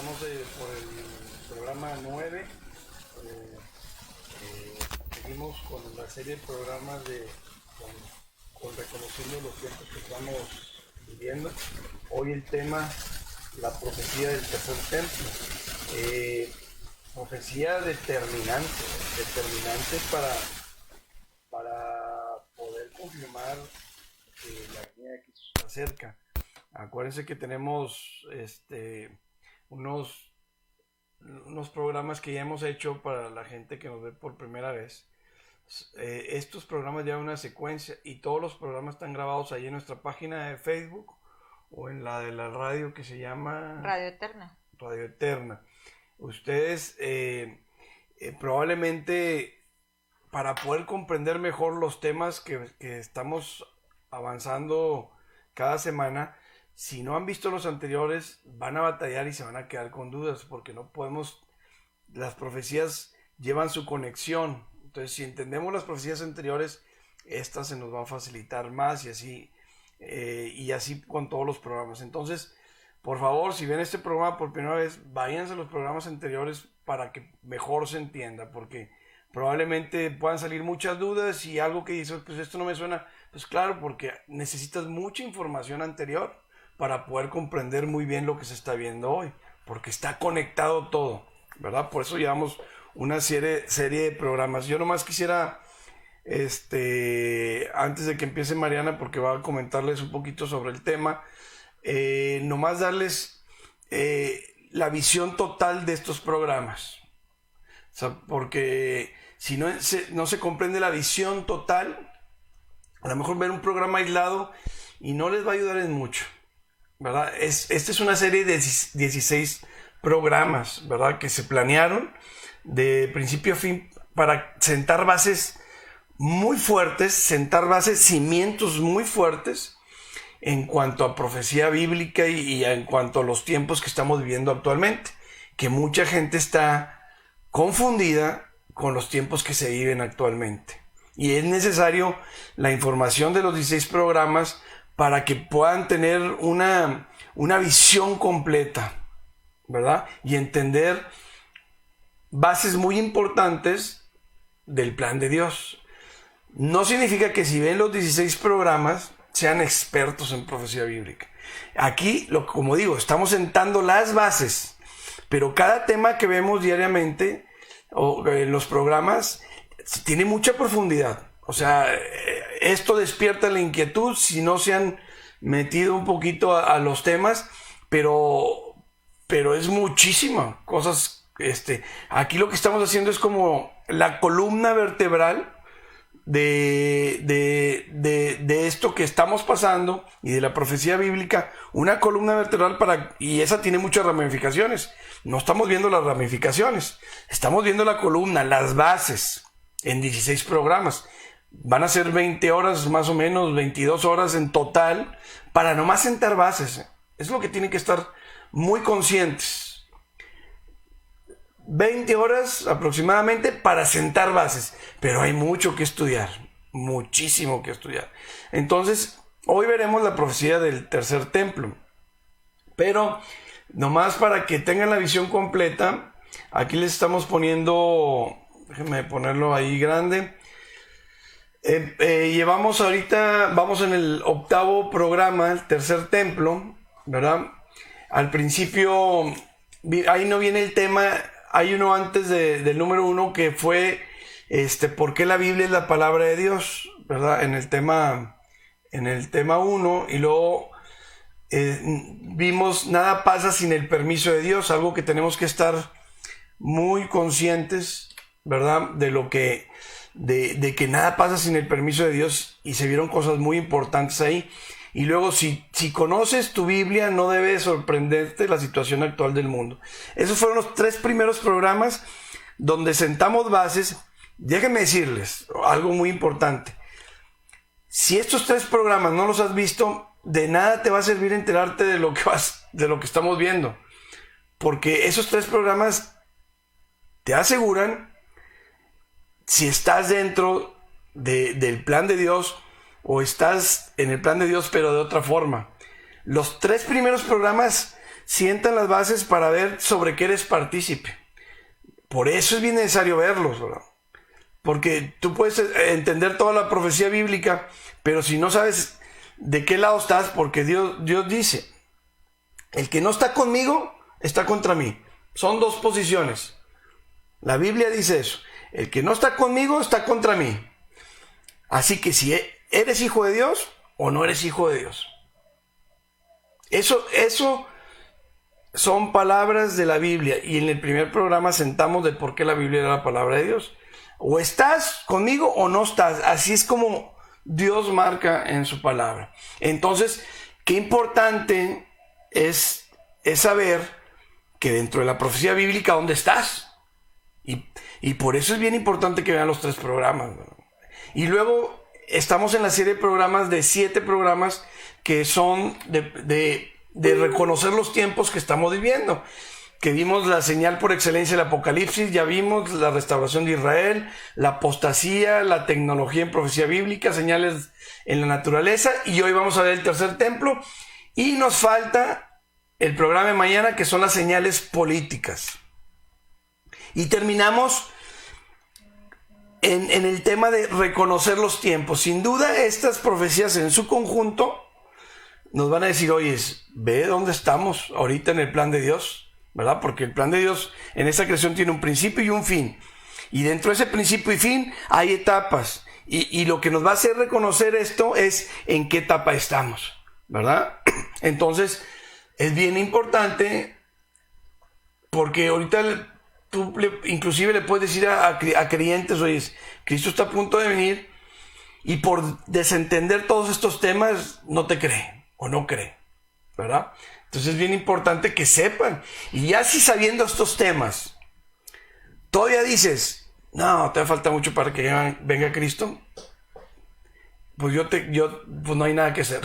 Vamos por el programa 9. Seguimos con la serie de programas con reconociendo los tiempos que estamos viviendo. Hoy el tema, la profecía del tercer templo. Profecía determinante para poder confirmar que la venida de Cristo está cerca. Acuérdense que tenemos unos programas que ya hemos hecho para la gente que nos ve por primera vez. Estos programas llevan una secuencia y todos los programas están grabados ahí en nuestra página de Facebook o en la de la radio que se llama Radio Eterna. Radio Eterna. Ustedes probablemente, para poder comprender mejor los temas que estamos avanzando cada semana, si no han visto los anteriores, van a batallar y se van a quedar con dudas, porque no podemos, las profecías llevan su conexión. Entonces, si entendemos las profecías anteriores, estas se nos va a facilitar más y así con todos los programas. Entonces, por favor, si ven este programa por primera vez, váyanse a los programas anteriores para que mejor se entienda, porque probablemente puedan salir muchas dudas y algo que dices, pues esto no me suena. Pues claro, porque necesitas mucha información anterior para poder comprender muy bien lo que se está viendo hoy, porque está conectado todo, ¿verdad? Por eso llevamos una serie de programas. Yo nomás quisiera, antes de que empiece Mariana, porque va a comentarles un poquito sobre el tema, nomás darles la visión total de estos programas. O sea, porque si no se comprende la visión total, a lo mejor ver un programa aislado y no les va a ayudar en mucho, ¿verdad? Esta es una serie de 16 programas, ¿verdad? Que se planearon de principio a fin para sentar bases muy fuertes, cimientos muy fuertes en cuanto a profecía bíblica y en cuanto a los tiempos que estamos viviendo actualmente, que mucha gente está confundida con los tiempos que se viven actualmente. Y es necesario la información de los 16 programas para que puedan tener una visión completa, ¿verdad? Y entender bases muy importantes del plan de Dios. No significa que si ven los 16 programas sean expertos en profecía bíblica. Aquí, como digo, estamos sentando las bases, pero cada tema que vemos diariamente o en los programas tiene mucha profundidad. O sea, esto despierta la inquietud si no se han metido un poquito a los temas, pero es muchísima cosas. Aquí lo que estamos haciendo es como la columna vertebral de esto que estamos pasando y de la profecía bíblica, una columna vertebral y esa tiene muchas ramificaciones. No estamos viendo las ramificaciones, estamos viendo la columna, las bases en 16 programas. Van a ser 20 horas más o menos, 22 horas en total para nomás sentar bases. Es lo que tienen que estar muy conscientes. 20 horas aproximadamente para sentar bases, pero hay mucho que estudiar, muchísimo que estudiar. Entonces, hoy veremos la profecía del tercer templo, pero nomás para que tengan la visión completa, aquí les estamos poniendo, déjenme ponerlo ahí grande. Vamos en el 8º programa, el tercer templo, ¿verdad? Al principio, ahí no viene el tema. Hay uno antes del número 1 que fue ¿por qué la Biblia es la palabra de Dios? ¿Verdad? En el tema 1, y luego vimos nada pasa sin el permiso de Dios, algo que tenemos que estar muy conscientes, ¿verdad? De que nada pasa sin el permiso de Dios, y se vieron cosas muy importantes ahí. Y luego, si conoces tu Biblia, no debe sorprenderte la situación actual del mundo. Esos fueron los 3 primeros programas donde sentamos bases. Déjenme decirles algo muy importante. Si estos 3 programas no los has visto, de nada te va a servir enterarte de lo que estamos viendo. Porque esos 3 programas te aseguran si estás dentro del plan de Dios o estás en el plan de Dios pero de otra forma. Los 3 primeros programas sientan las bases para ver sobre qué eres partícipe. Por eso es bien necesario verlos, ¿verdad? Porque tú puedes entender toda la profecía bíblica, pero si no sabes de qué lado estás, porque Dios dice, el que no está conmigo, está contra mí. Son dos posiciones. La Biblia dice eso. El que no está conmigo, está contra mí. Así que si eres hijo de Dios o no eres hijo de Dios. Eso son palabras de la Biblia. Y en el primer programa sentamos de por qué la Biblia era la palabra de Dios. O estás conmigo o no estás. Así es como Dios marca en su palabra. Entonces, qué importante es saber que dentro de la profecía bíblica, ¿dónde estás? Y por eso es bien importante que vean los 3 programas, ¿no? Y luego estamos en la serie de programas de 7 programas que son de reconocer los tiempos que estamos viviendo. Que vimos la señal por excelencia del Apocalipsis, ya vimos la restauración de Israel, la apostasía, la tecnología en profecía bíblica, señales en la naturaleza, y hoy vamos a ver el tercer templo, y nos falta el programa de mañana, que son las señales políticas. Y terminamos en el tema de reconocer los tiempos. Sin duda, estas profecías en su conjunto nos van a decir, oye, ve dónde estamos ahorita en el plan de Dios, ¿verdad? Porque el plan de Dios en esta creación tiene un principio y un fin. Y dentro de ese principio y fin hay etapas. Y lo que nos va a hacer reconocer esto es en qué etapa estamos, ¿verdad? Entonces, es bien importante porque ahorita tú inclusive le puedes decir a creyentes, oye, Cristo está a punto de venir, y por desentender todos estos temas no te cree o no cree, ¿verdad? Entonces es bien importante que sepan. Y ya si sabiendo estos temas todavía dices, no, te falta mucho para que venga Cristo, pues pues no hay nada que hacer.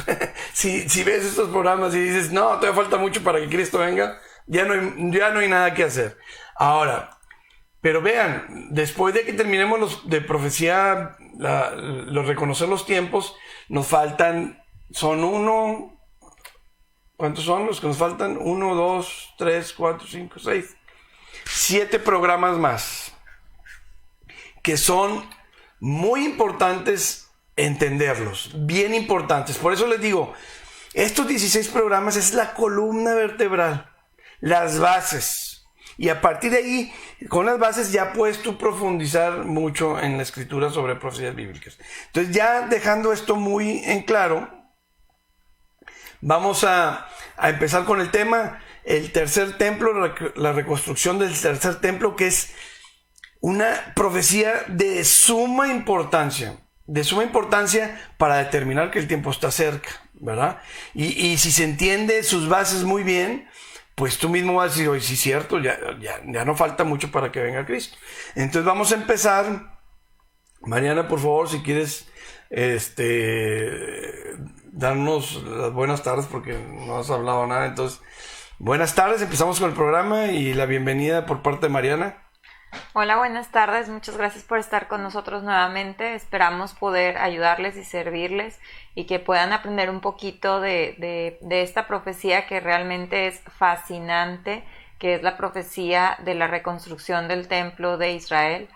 si ves estos programas y dices, no, te falta mucho para que Cristo venga, ya no hay nada que hacer. Ahora, pero vean, después de que terminemos de profecía, los reconocer los tiempos, nos faltan, ¿cuántos son los que nos faltan? 1, 2, 3, 4, 5, 6, 7 programas más, que son muy importantes entenderlos, bien importantes. Por eso les digo, estos 16 programas es la columna vertebral, las bases. Y a partir de ahí, con las bases ya puedes tú profundizar mucho en la escritura sobre profecías bíblicas. Entonces, ya dejando esto muy en claro, vamos a empezar con el tema, el tercer templo, la reconstrucción del tercer templo, que es una profecía de suma importancia para determinar que el tiempo está cerca, ¿verdad? Y si se entiende sus bases muy bien, pues tú mismo vas a decir, oye, sí es cierto, ya no falta mucho para que venga Cristo. Entonces vamos a empezar. Mariana, por favor, si quieres darnos las buenas tardes, porque no has hablado nada. Entonces, buenas tardes, empezamos con el programa y la bienvenida por parte de Mariana. Hola, buenas tardes, muchas gracias por estar con nosotros nuevamente. Esperamos poder ayudarles y servirles y que puedan aprender un poquito de esta profecía que realmente es fascinante, que es la profecía de la reconstrucción del templo de Israel.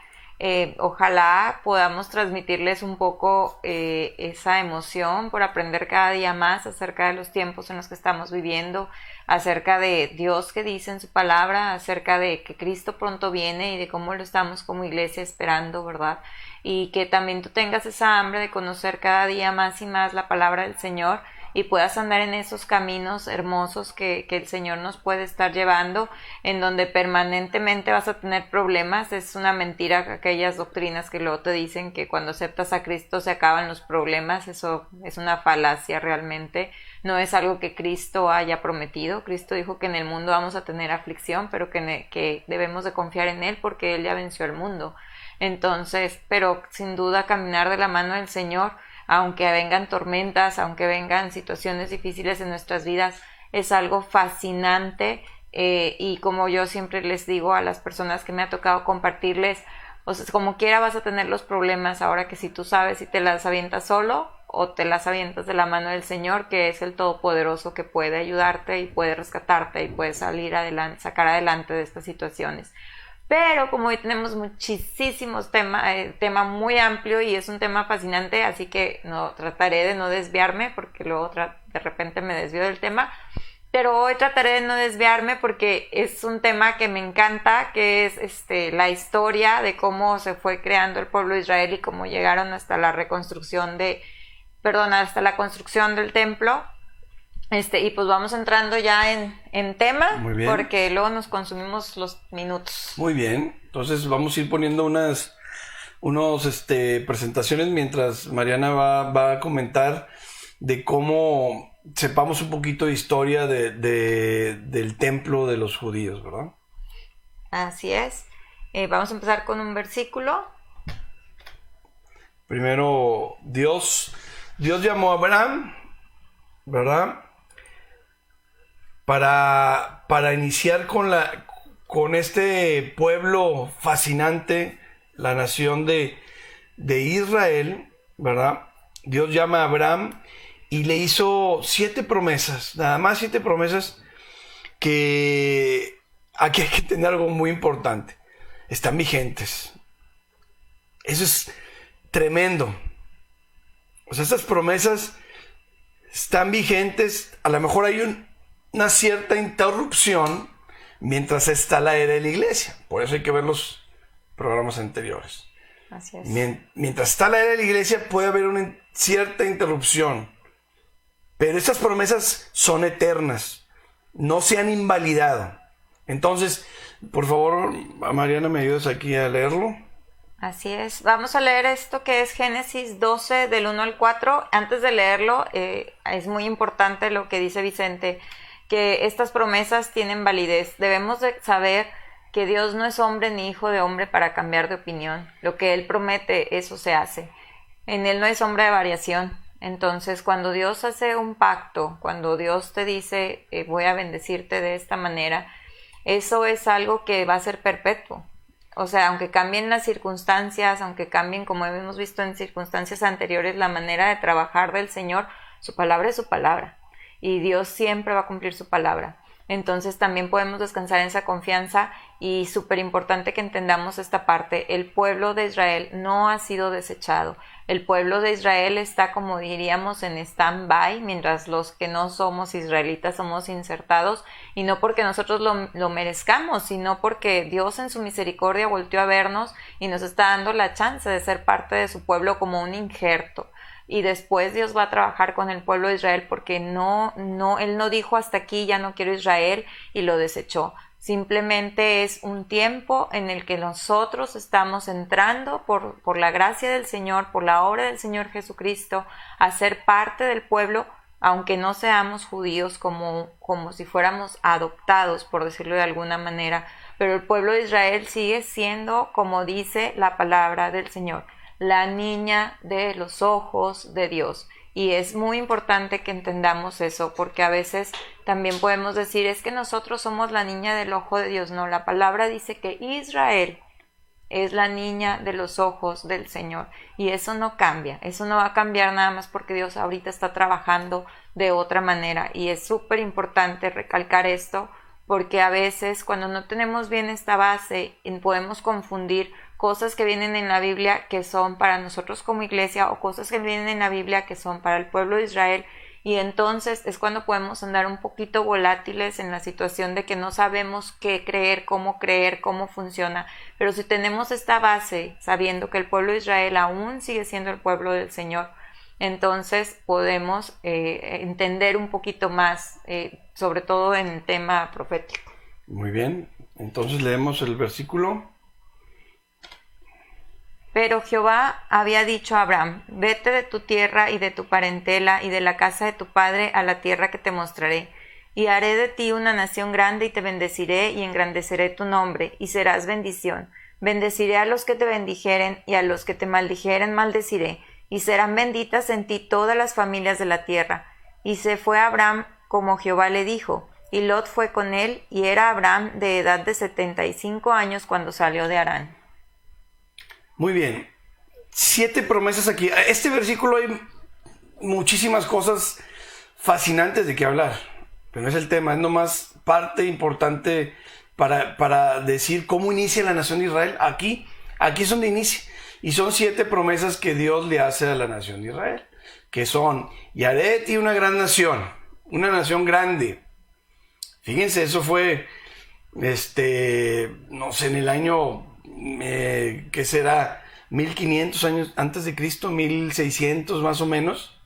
Ojalá podamos transmitirles un poco esa emoción por aprender cada día más acerca de los tiempos en los que estamos viviendo, acerca de Dios que dice en su palabra, acerca de que Cristo pronto viene y de cómo lo estamos como iglesia esperando, ¿verdad? Y que también tú tengas esa hambre de conocer cada día más y más la palabra del Señor y puedas andar en esos caminos hermosos que el Señor nos puede estar llevando, en donde permanentemente vas a tener problemas. Es una mentira aquellas doctrinas que luego te dicen que cuando aceptas a Cristo se acaban los problemas. Eso es una falacia realmente. No es algo que Cristo haya prometido. Cristo dijo que en el mundo vamos a tener aflicción, pero que debemos de confiar en Él porque Él ya venció al mundo. Entonces, pero sin duda caminar de la mano del Señor, aunque vengan tormentas, aunque vengan situaciones difíciles en nuestras vidas, es algo fascinante. Y como yo siempre les digo a las personas que me ha tocado compartirles, o sea, como quiera vas a tener los problemas. Ahora que si tú sabes y te las avientas solo, o te las avientas de la mano del Señor, que es el Todopoderoso, que puede ayudarte y puede rescatarte y puede salir adelante, sacar adelante de estas situaciones. Pero como hoy tenemos muchísimos tema muy amplio y es un tema fascinante, así que trataré de no desviarme, porque luego de repente me desvío del tema. Pero hoy trataré de no desviarme porque es un tema que me encanta, que es la historia de cómo se fue creando el pueblo de Israel y cómo llegaron hasta la hasta la construcción del templo. Y pues vamos entrando ya en tema, porque luego nos consumimos los minutos. Muy bien, entonces vamos a ir poniendo unas presentaciones mientras Mariana va a comentar de cómo sepamos un poquito de historia del templo de los judíos, ¿verdad? Así es. Vamos a empezar con un versículo. Primero, Dios llamó a Abraham, ¿verdad? Para iniciar con este pueblo fascinante, la nación de Israel, ¿verdad? Dios llama a Abraham y le hizo 7 promesas, nada más 7 promesas, que aquí hay que tener algo muy importante. Están vigentes. Eso es tremendo. O sea, estas promesas están vigentes. A lo mejor hay una cierta interrupción mientras está la era de la iglesia. Por eso hay que ver los programas anteriores. Así es. Mientras está la era de la iglesia puede haber una cierta interrupción. Pero estas promesas son eternas. No se han invalidado. Entonces, por favor, Mariana, ¿me ayudas aquí a leerlo? Así es. Vamos a leer esto que es Génesis 12 del 1 al 4. Antes de leerlo, es muy importante lo que dice Vicente, que estas promesas tienen validez. Debemos de saber que Dios no es hombre ni hijo de hombre para cambiar de opinión. Lo que Él promete, eso se hace. En Él no hay sombra de variación. Entonces, cuando Dios hace un pacto, cuando Dios te dice, voy a bendecirte de esta manera, eso es algo que va a ser perpetuo. O sea, aunque cambien las circunstancias, aunque cambien, como hemos visto en circunstancias anteriores, la manera de trabajar del Señor, su palabra es su palabra. Y Dios siempre va a cumplir su palabra. Entonces también podemos descansar en esa confianza y súper importante que entendamos esta parte. El pueblo de Israel no ha sido desechado. El pueblo de Israel está, como diríamos, en stand-by, mientras los que no somos israelitas somos insertados, y no porque nosotros lo merezcamos, sino porque Dios en su misericordia volteó a vernos y nos está dando la chance de ser parte de su pueblo como un injerto. Y después Dios va a trabajar con el pueblo de Israel porque Él no dijo hasta aquí, ya no quiero Israel, y lo desechó. Simplemente es un tiempo en el que nosotros estamos entrando por la gracia del Señor, por la obra del Señor Jesucristo, a ser parte del pueblo, aunque no seamos judíos, como si fuéramos adoptados, por decirlo de alguna manera. Pero el pueblo de Israel sigue siendo, como dice la palabra del Señor, la niña de los ojos de Dios. Y es muy importante que entendamos eso, porque a veces también podemos decir, es que nosotros somos la niña del ojo de Dios. No, la palabra dice que Israel es la niña de los ojos del Señor. Y eso no cambia, eso no va a cambiar nada más porque Dios ahorita está trabajando de otra manera. Y es súper importante recalcar esto, porque a veces cuando no tenemos bien esta base podemos confundir cosas que vienen en la Biblia que son para nosotros como iglesia o cosas que vienen en la Biblia que son para el pueblo de Israel, y entonces es cuando podemos andar un poquito volátiles en la situación de que no sabemos qué creer, cómo funciona. Pero si tenemos esta base sabiendo que el pueblo de Israel aún sigue siendo el pueblo del Señor, entonces podemos entender un poquito más, sobre todo en el tema profético. Muy bien, entonces leemos el versículo. Pero Jehová había dicho a Abraham, vete de tu tierra y de tu parentela y de la casa de tu padre a la tierra que te mostraré, y haré de ti una nación grande y te bendeciré y engrandeceré tu nombre, y serás bendición. Bendeciré a los que te bendijeren y a los que te maldijeren maldeciré, y serán benditas en ti todas las familias de la tierra. Y se fue Abraham como Jehová le dijo, y Lot fue con él, y era Abraham de edad de 75 años cuando salió de Harán. Muy bien, 7 promesas aquí. Este versículo hay muchísimas cosas fascinantes de qué hablar, pero no es el tema, es nomás parte importante para decir cómo inicia la nación de Israel. Aquí es donde inicia. Y son 7 promesas que Dios le hace a la nación de Israel, que son: y haré de ti una gran nación, una nación grande. Fíjense, eso fue, no sé, en el año, ¿qué será? 1500 años antes de Cristo, 1600 más o menos.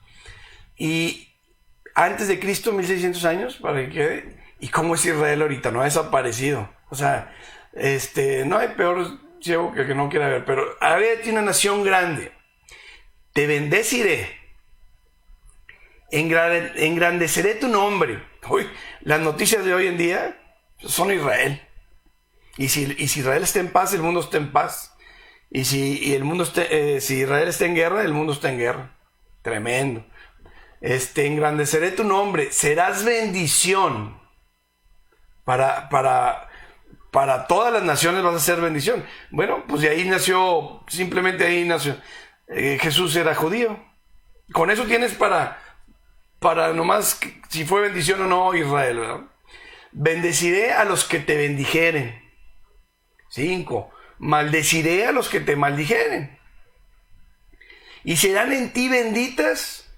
Y antes de Cristo, 1600 años, para que quede. ¿Y cómo es Israel ahorita? No ha desaparecido. O sea, no hay peor ciego que el que no quiera ver. Pero haré de ti una nación grande. Te bendeciré. Engrandeceré tu nombre. Uy, las noticias de hoy en día son Israel. Y si Israel está en paz, el mundo está en paz. Y si Israel está en guerra, el mundo está en guerra. Tremendo. Engrandeceré tu nombre. Serás bendición. Para todas las naciones vas a ser bendición. Bueno, pues de ahí nació, simplemente ahí nació. Jesús era judío. Con eso tienes para nomás si fue bendición o no Israel, ¿verdad? Bendeciré a los que te bendijeren. 5. Maldeciré a los que te maldijeren. Y serán en ti benditas,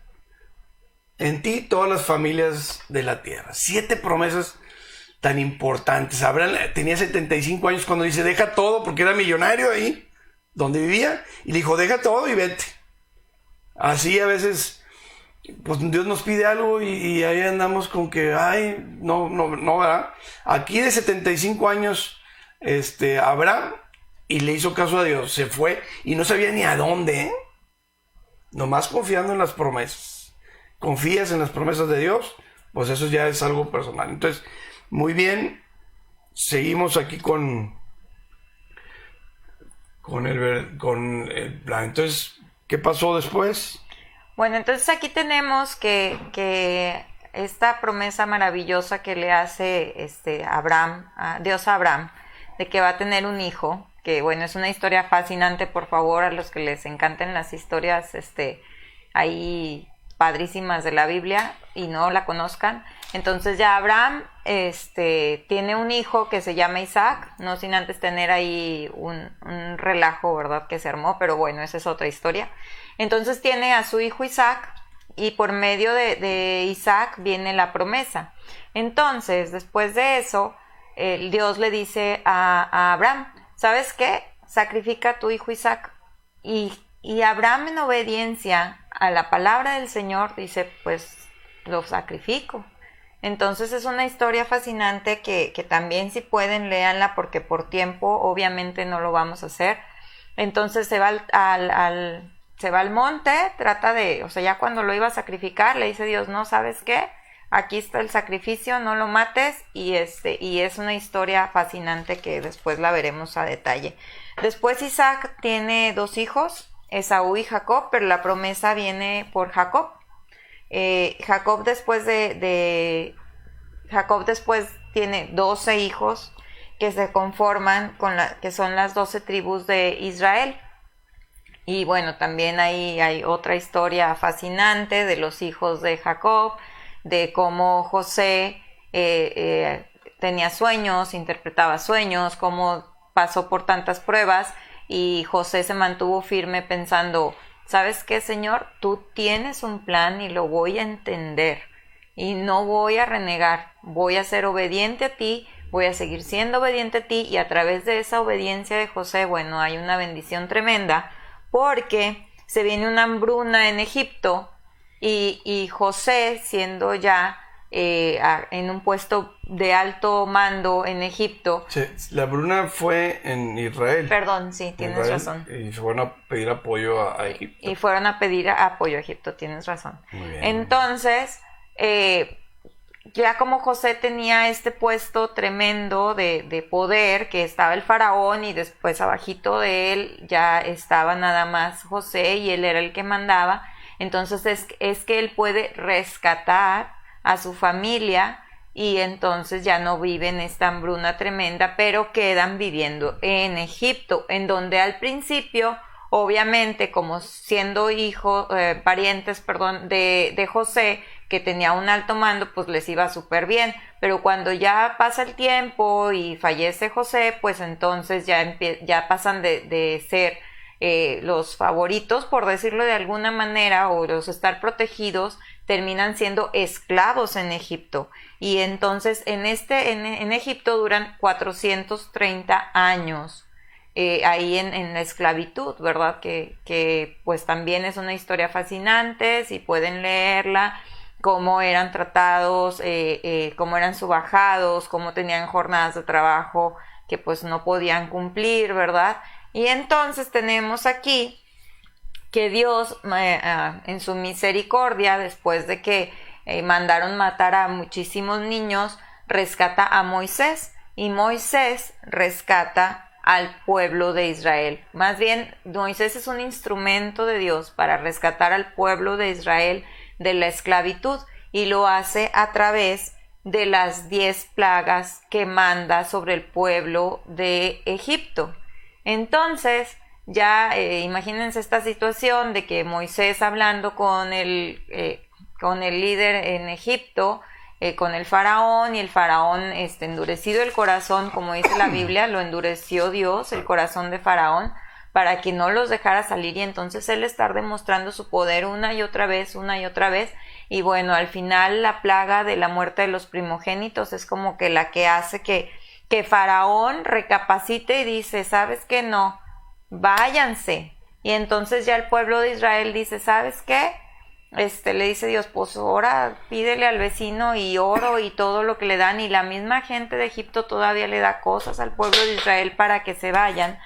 en ti todas las familias de la tierra. 7 promesas tan importantes. Abraham tenía 75 años cuando dice deja todo, porque era millonario ahí donde vivía, y le dijo deja todo y vete. Así a veces pues Dios nos pide algo y ahí andamos con que no, ¿verdad? Aquí de 75 años Abraham, y le hizo caso a Dios, se fue y no sabía ni a dónde, nomás confiando en las promesas. Confías en las promesas de Dios, pues eso ya es algo personal. Entonces, muy bien, seguimos aquí con el plan. Entonces, ¿qué pasó después? Bueno, entonces aquí tenemos que esta promesa maravillosa que le hace Dios a Abraham, de que va a tener un hijo, que bueno, es una historia fascinante, por favor, a los que les encanten las historias ahí padrísimas de la Biblia y no la conozcan. Entonces ya Abraham tiene un hijo que se llama Isaac, no sin antes tener ahí un relajo, ¿verdad?, que se armó, pero bueno, esa es otra historia. Entonces tiene a su hijo Isaac, y por medio de Isaac viene la promesa. Entonces, después de eso, Dios le dice a Abraham, ¿sabes qué? Sacrifica a tu hijo Isaac. Y Abraham, en obediencia a la palabra del Señor, dice, pues lo sacrifico. Entonces es una historia fascinante que también, si pueden, léanla, porque por tiempo obviamente no lo vamos a hacer. Entonces se va al monte, ya cuando lo iba a sacrificar, le dice Dios, no, ¿sabes qué? Aquí está el sacrificio, no lo mates, y es una historia fascinante que después la veremos a detalle. Después Isaac tiene 2 hijos, Esaú y Jacob, pero la promesa viene por Jacob. Jacob después tiene 12 hijos que se conforman que son las 12 tribus de Israel. Y bueno, también ahí hay otra historia fascinante de los hijos de Jacob, de cómo José tenía sueños, interpretaba sueños, cómo pasó por tantas pruebas, y José se mantuvo firme pensando, ¿sabes qué, Señor? Tú tienes un plan y lo voy a entender y no voy a renegar, voy a ser obediente a ti, voy a seguir siendo obediente a ti. Y a través de esa obediencia de José, bueno, hay una bendición tremenda, porque se viene una hambruna en Egipto, y José, siendo ya en un puesto de alto mando en Egipto. Sí, la hambruna fue en Israel. Perdón, sí, tienes razón. Y fueron a pedir apoyo a Egipto. Y fueron a pedir apoyo a Egipto, tienes razón. Muy bien. Entonces, ya como José tenía este puesto tremendo de poder, que estaba el faraón, y después abajito de él ya estaba nada más José, y él era el que mandaba. Entonces es que él puede rescatar a su familia, y entonces ya no viven esta hambruna tremenda, pero quedan viviendo en Egipto, en donde al principio obviamente como siendo parientes, de José, que tenía un alto mando, pues les iba súper bien, pero cuando ya pasa el tiempo y fallece José, pues entonces ya pasan de ser los favoritos, por decirlo de alguna manera, o los estar protegidos, terminan siendo esclavos en Egipto. Y entonces en Egipto duran 430 años ahí en la esclavitud, ¿verdad? Que pues también es una historia fascinante, si pueden leerla, cómo eran tratados, cómo eran subajados, cómo tenían jornadas de trabajo que pues no podían cumplir, ¿verdad? Y entonces tenemos aquí que Dios en su misericordia, después de que mandaron matar a muchísimos niños, rescata a Moisés, y Moisés rescata al pueblo de Israel. Más bien, Moisés es un instrumento de Dios para rescatar al pueblo de Israel de la esclavitud, y lo hace a través de las 10 plagas que manda sobre el pueblo de Egipto. Entonces, ya imagínense esta situación de que Moisés hablando con el líder en Egipto, con el faraón, y el faraón endurecido el corazón, como dice la Biblia, lo endureció Dios, el corazón de faraón, para que no los dejara salir, y entonces él estar demostrando su poder una y otra vez, y bueno, al final la plaga de la muerte de los primogénitos es como que la que hace que Faraón recapacite y dice, ¿sabes qué? No, váyanse. Y entonces ya el pueblo de Israel dice, ¿sabes qué? Le dice Dios, pues ahora pídele al vecino y oro y todo lo que le dan, y la misma gente de Egipto todavía le da cosas al pueblo de Israel para que se vayan,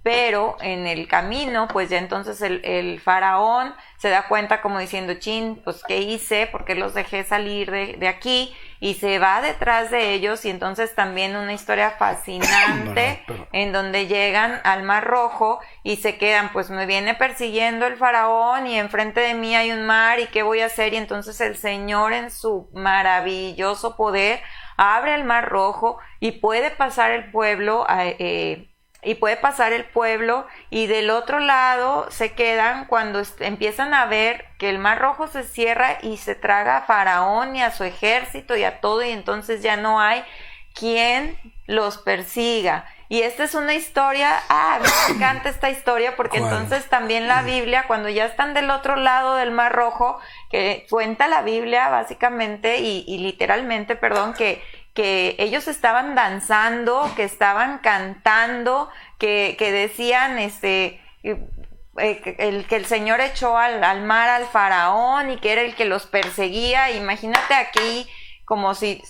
pero en el camino, pues ya entonces el faraón se da cuenta como diciendo, chin, pues ¿qué hice? ¿Por qué los dejé salir de aquí? Y se va detrás de ellos, y entonces también una historia fascinante en donde llegan al Mar Rojo y se quedan, pues me viene persiguiendo el faraón y enfrente de mí hay un mar, ¿y qué voy a hacer? Y entonces el Señor en su maravilloso poder abre el Mar Rojo y puede pasar el pueblo y del otro lado se quedan cuando empiezan a ver que el Mar Rojo se cierra y se traga a Faraón y a su ejército y a todo, y entonces ya no hay quien los persiga. Y esta es una historia, me encanta esta historia, porque entonces también la Biblia, cuando ya están del otro lado del Mar Rojo, que cuenta la Biblia básicamente y literalmente, que ellos estaban danzando, que estaban cantando, que decían que el Señor echó al mar al faraón y que era el que los perseguía. Imagínate aquí como si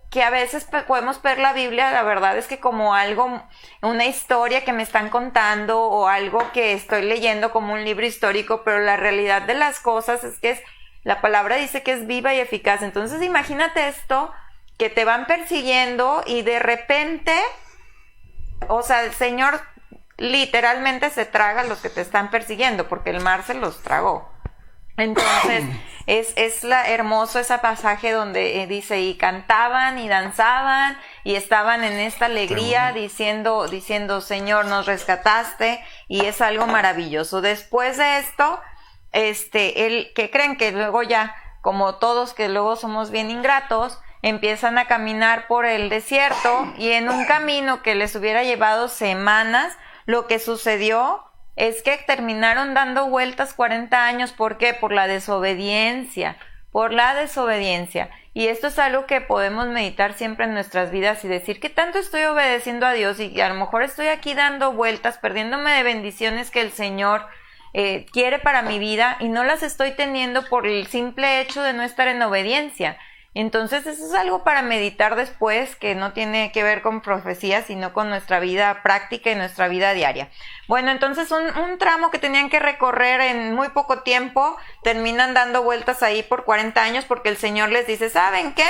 que a veces podemos ver la Biblia, la verdad es que como algo, una historia que me están contando o algo que estoy leyendo como un libro histórico, pero la realidad de las cosas es que la palabra dice que es viva y eficaz. Entonces imagínate esto, que te van persiguiendo y de repente, o sea, el Señor literalmente se traga a los que te están persiguiendo, porque el mar se los tragó. Entonces, es hermoso ese pasaje donde dice, y cantaban y danzaban y estaban en esta alegría diciendo, Señor, nos rescataste, y es algo maravilloso. Después de esto, que creen que luego ya, como todos que luego somos bien ingratos, empiezan a caminar por el desierto, y en un camino que les hubiera llevado semanas, lo que sucedió es que terminaron dando vueltas 40 años. ¿Por qué? Por la desobediencia. Y esto es algo que podemos meditar siempre en nuestras vidas y decir, ¿qué tanto estoy obedeciendo a Dios? Y a lo mejor estoy aquí dando vueltas, perdiéndome de bendiciones que el Señor quiere para mi vida, y no las estoy teniendo por el simple hecho de no estar en obediencia. Entonces eso es algo para meditar después, que no tiene que ver con profecía, sino con nuestra vida práctica y nuestra vida diaria. Bueno, entonces un tramo que tenían que recorrer en muy poco tiempo, terminan dando vueltas ahí por 40 años, porque el Señor les dice, ¿saben qué?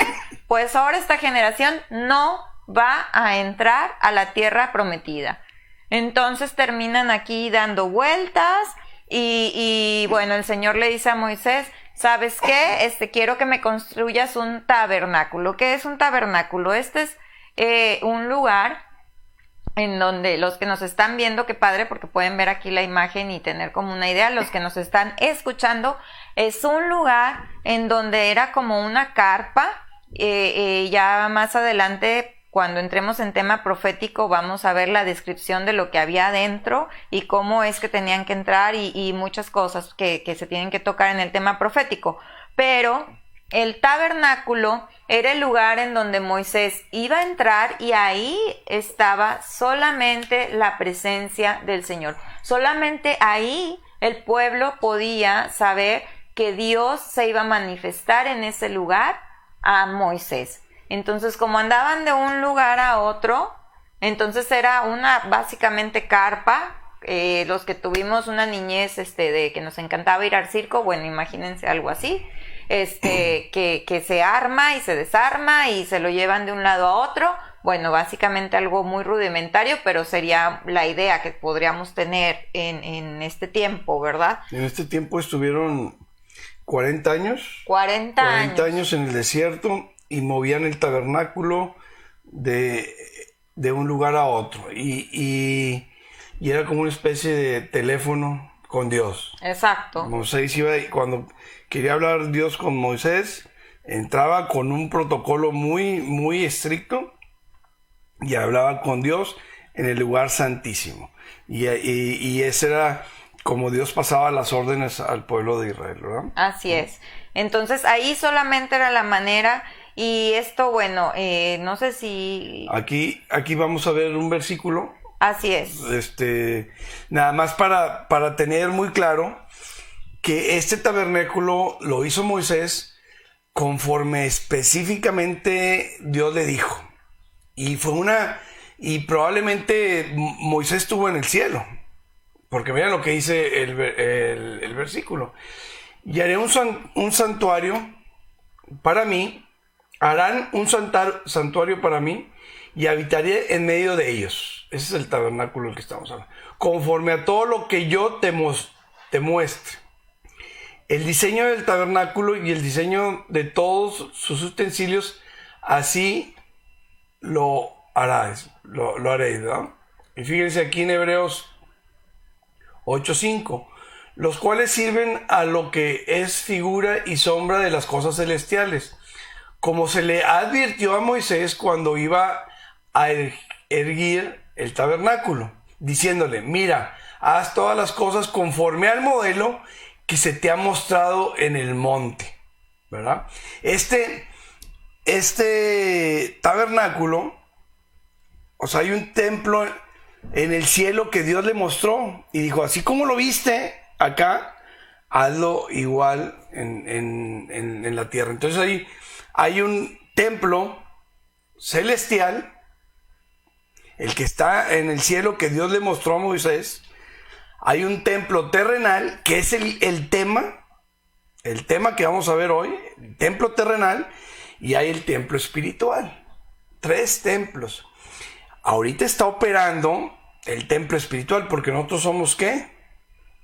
Pues ahora esta generación no va a entrar a la tierra prometida. Entonces terminan aquí dando vueltas y bueno, el Señor le dice a Moisés, ¿sabes qué? Quiero que me construyas un tabernáculo. ¿Qué es un tabernáculo? Es un lugar en donde los que nos están viendo, qué padre, porque pueden ver aquí la imagen y tener como una idea, los que nos están escuchando, es un lugar en donde era como una carpa, ya más adelante, cuando entremos en tema profético, vamos a ver la descripción de lo que había adentro y cómo es que tenían que entrar y muchas cosas que se tienen que tocar en el tema profético, pero el tabernáculo era el lugar en donde Moisés iba a entrar y ahí estaba solamente la presencia del Señor. Solamente ahí el pueblo podía saber que Dios se iba a manifestar en ese lugar a Moisés. Entonces, como andaban de un lugar a otro, entonces era una básicamente carpa. Los que tuvimos una niñez de que nos encantaba ir al circo, bueno, imagínense algo así. Que se arma y se desarma y se lo llevan de un lado a otro. Bueno, básicamente algo muy rudimentario, pero sería la idea que podríamos tener en este tiempo, ¿verdad? En este tiempo estuvieron 40 años. 40 años en el desierto y movían el tabernáculo de un lugar a otro. Y era como una especie de teléfono con Dios. Exacto. Moisés iba, cuando quería hablar Dios con Moisés, entraba con un protocolo muy, muy estricto y hablaba con Dios en el lugar santísimo. Y ese era como Dios pasaba las órdenes al pueblo de Israel, ¿verdad? Así es. Entonces ahí solamente era la manera. Y esto, bueno, no sé si... Aquí vamos a ver un versículo. Así es. Nada más para tener muy claro que este tabernáculo lo hizo Moisés conforme específicamente Dios le dijo. Y probablemente Moisés estuvo en el cielo. Porque vean lo que dice el versículo. Y haré un santuario para mí. Harán un santuario para mí y habitaré en medio de ellos. Ese es el tabernáculo del que estamos hablando. Conforme a todo lo que yo te muestre. El diseño del tabernáculo y el diseño de todos sus utensilios, así lo haréis, ¿verdad? Y fíjense aquí en Hebreos 8:5, los cuales sirven a lo que es figura y sombra de las cosas celestiales, como se le advirtió a Moisés cuando iba a erguir el tabernáculo, diciéndole, mira, haz todas las cosas conforme al modelo que se te ha mostrado en el monte, ¿verdad? Este tabernáculo, o sea, hay un templo en el cielo que Dios le mostró y dijo, así como lo viste acá, hazlo igual en la tierra. Entonces ahí hay un templo celestial, el que está en el cielo que Dios le mostró a Moisés. Hay un templo terrenal, que es el tema que vamos a ver hoy, el templo terrenal, y hay el templo espiritual. 3 templos. Ahorita está operando el templo espiritual, porque nosotros somos ¿qué?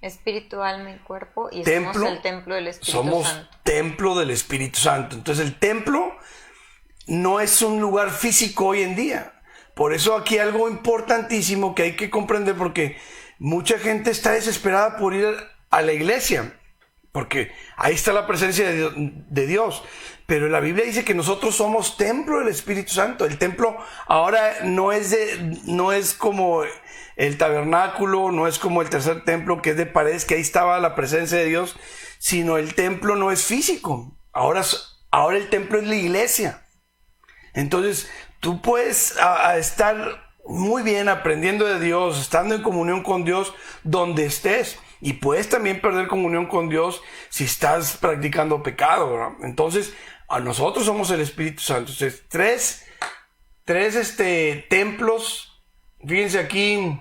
Espiritual, mi cuerpo, y templo, somos el templo del Espíritu somos Santo. Templo del Espíritu Santo. Entonces el templo no es un lugar físico hoy en día. Por eso aquí algo importantísimo que hay que comprender, porque mucha gente está desesperada por ir a la iglesia, porque ahí está la presencia de Dios. Pero la Biblia dice que nosotros somos templo del Espíritu Santo. El templo ahora no es como el tabernáculo, no es como el tercer templo que es de paredes, que ahí estaba la presencia de Dios, sino el templo no es físico. Ahora el templo es la iglesia. Entonces tú puedes estar muy bien aprendiendo de Dios, estando en comunión con Dios donde estés. Y puedes también perder comunión con Dios si estás practicando pecado, ¿verdad? Entonces, a nosotros somos el Espíritu Santo. Entonces, tres templos. Fíjense aquí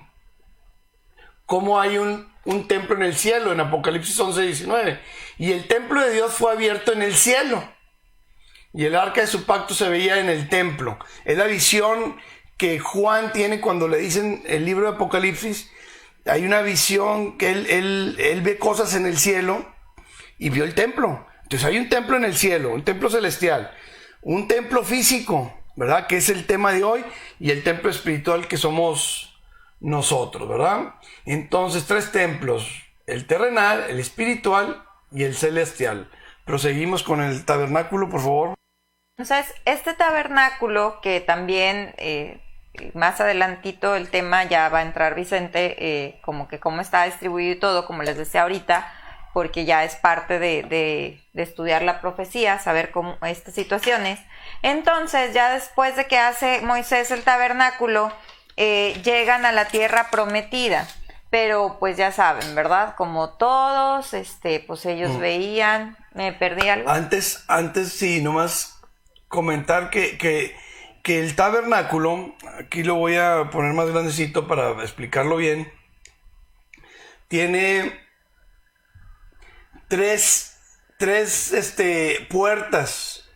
cómo hay un templo en el cielo, en Apocalipsis 11:19. Y el templo de Dios fue abierto en el cielo. Y el arca de su pacto se veía en el templo. Es la visión que Juan tiene cuando le dicen el libro de Apocalipsis. Hay una visión que él ve cosas en el cielo y vio el templo. Entonces hay un templo en el cielo, un templo celestial, un templo físico ¿verdad? Que es el tema de hoy, y el templo espiritual que somos nosotros, ¿verdad? Entonces, 3 templos: el terrenal, el espiritual y el celestial. Proseguimos con el tabernáculo, por favor. Entonces, este tabernáculo, que también más adelantito el tema ya va a entrar Vicente, como que cómo está distribuido y todo, como les decía ahorita, porque ya es parte de estudiar la profecía, saber cómo estas situaciones. Entonces, ya después de que hace Moisés el tabernáculo, llegan a la tierra prometida. Pero pues ya saben, ¿verdad? Como todos, pues ellos veían. ¿Me perdí algo? Antes sí, nomás comentar que el tabernáculo, aquí lo voy a poner más grandecito para explicarlo bien, tiene tres puertas.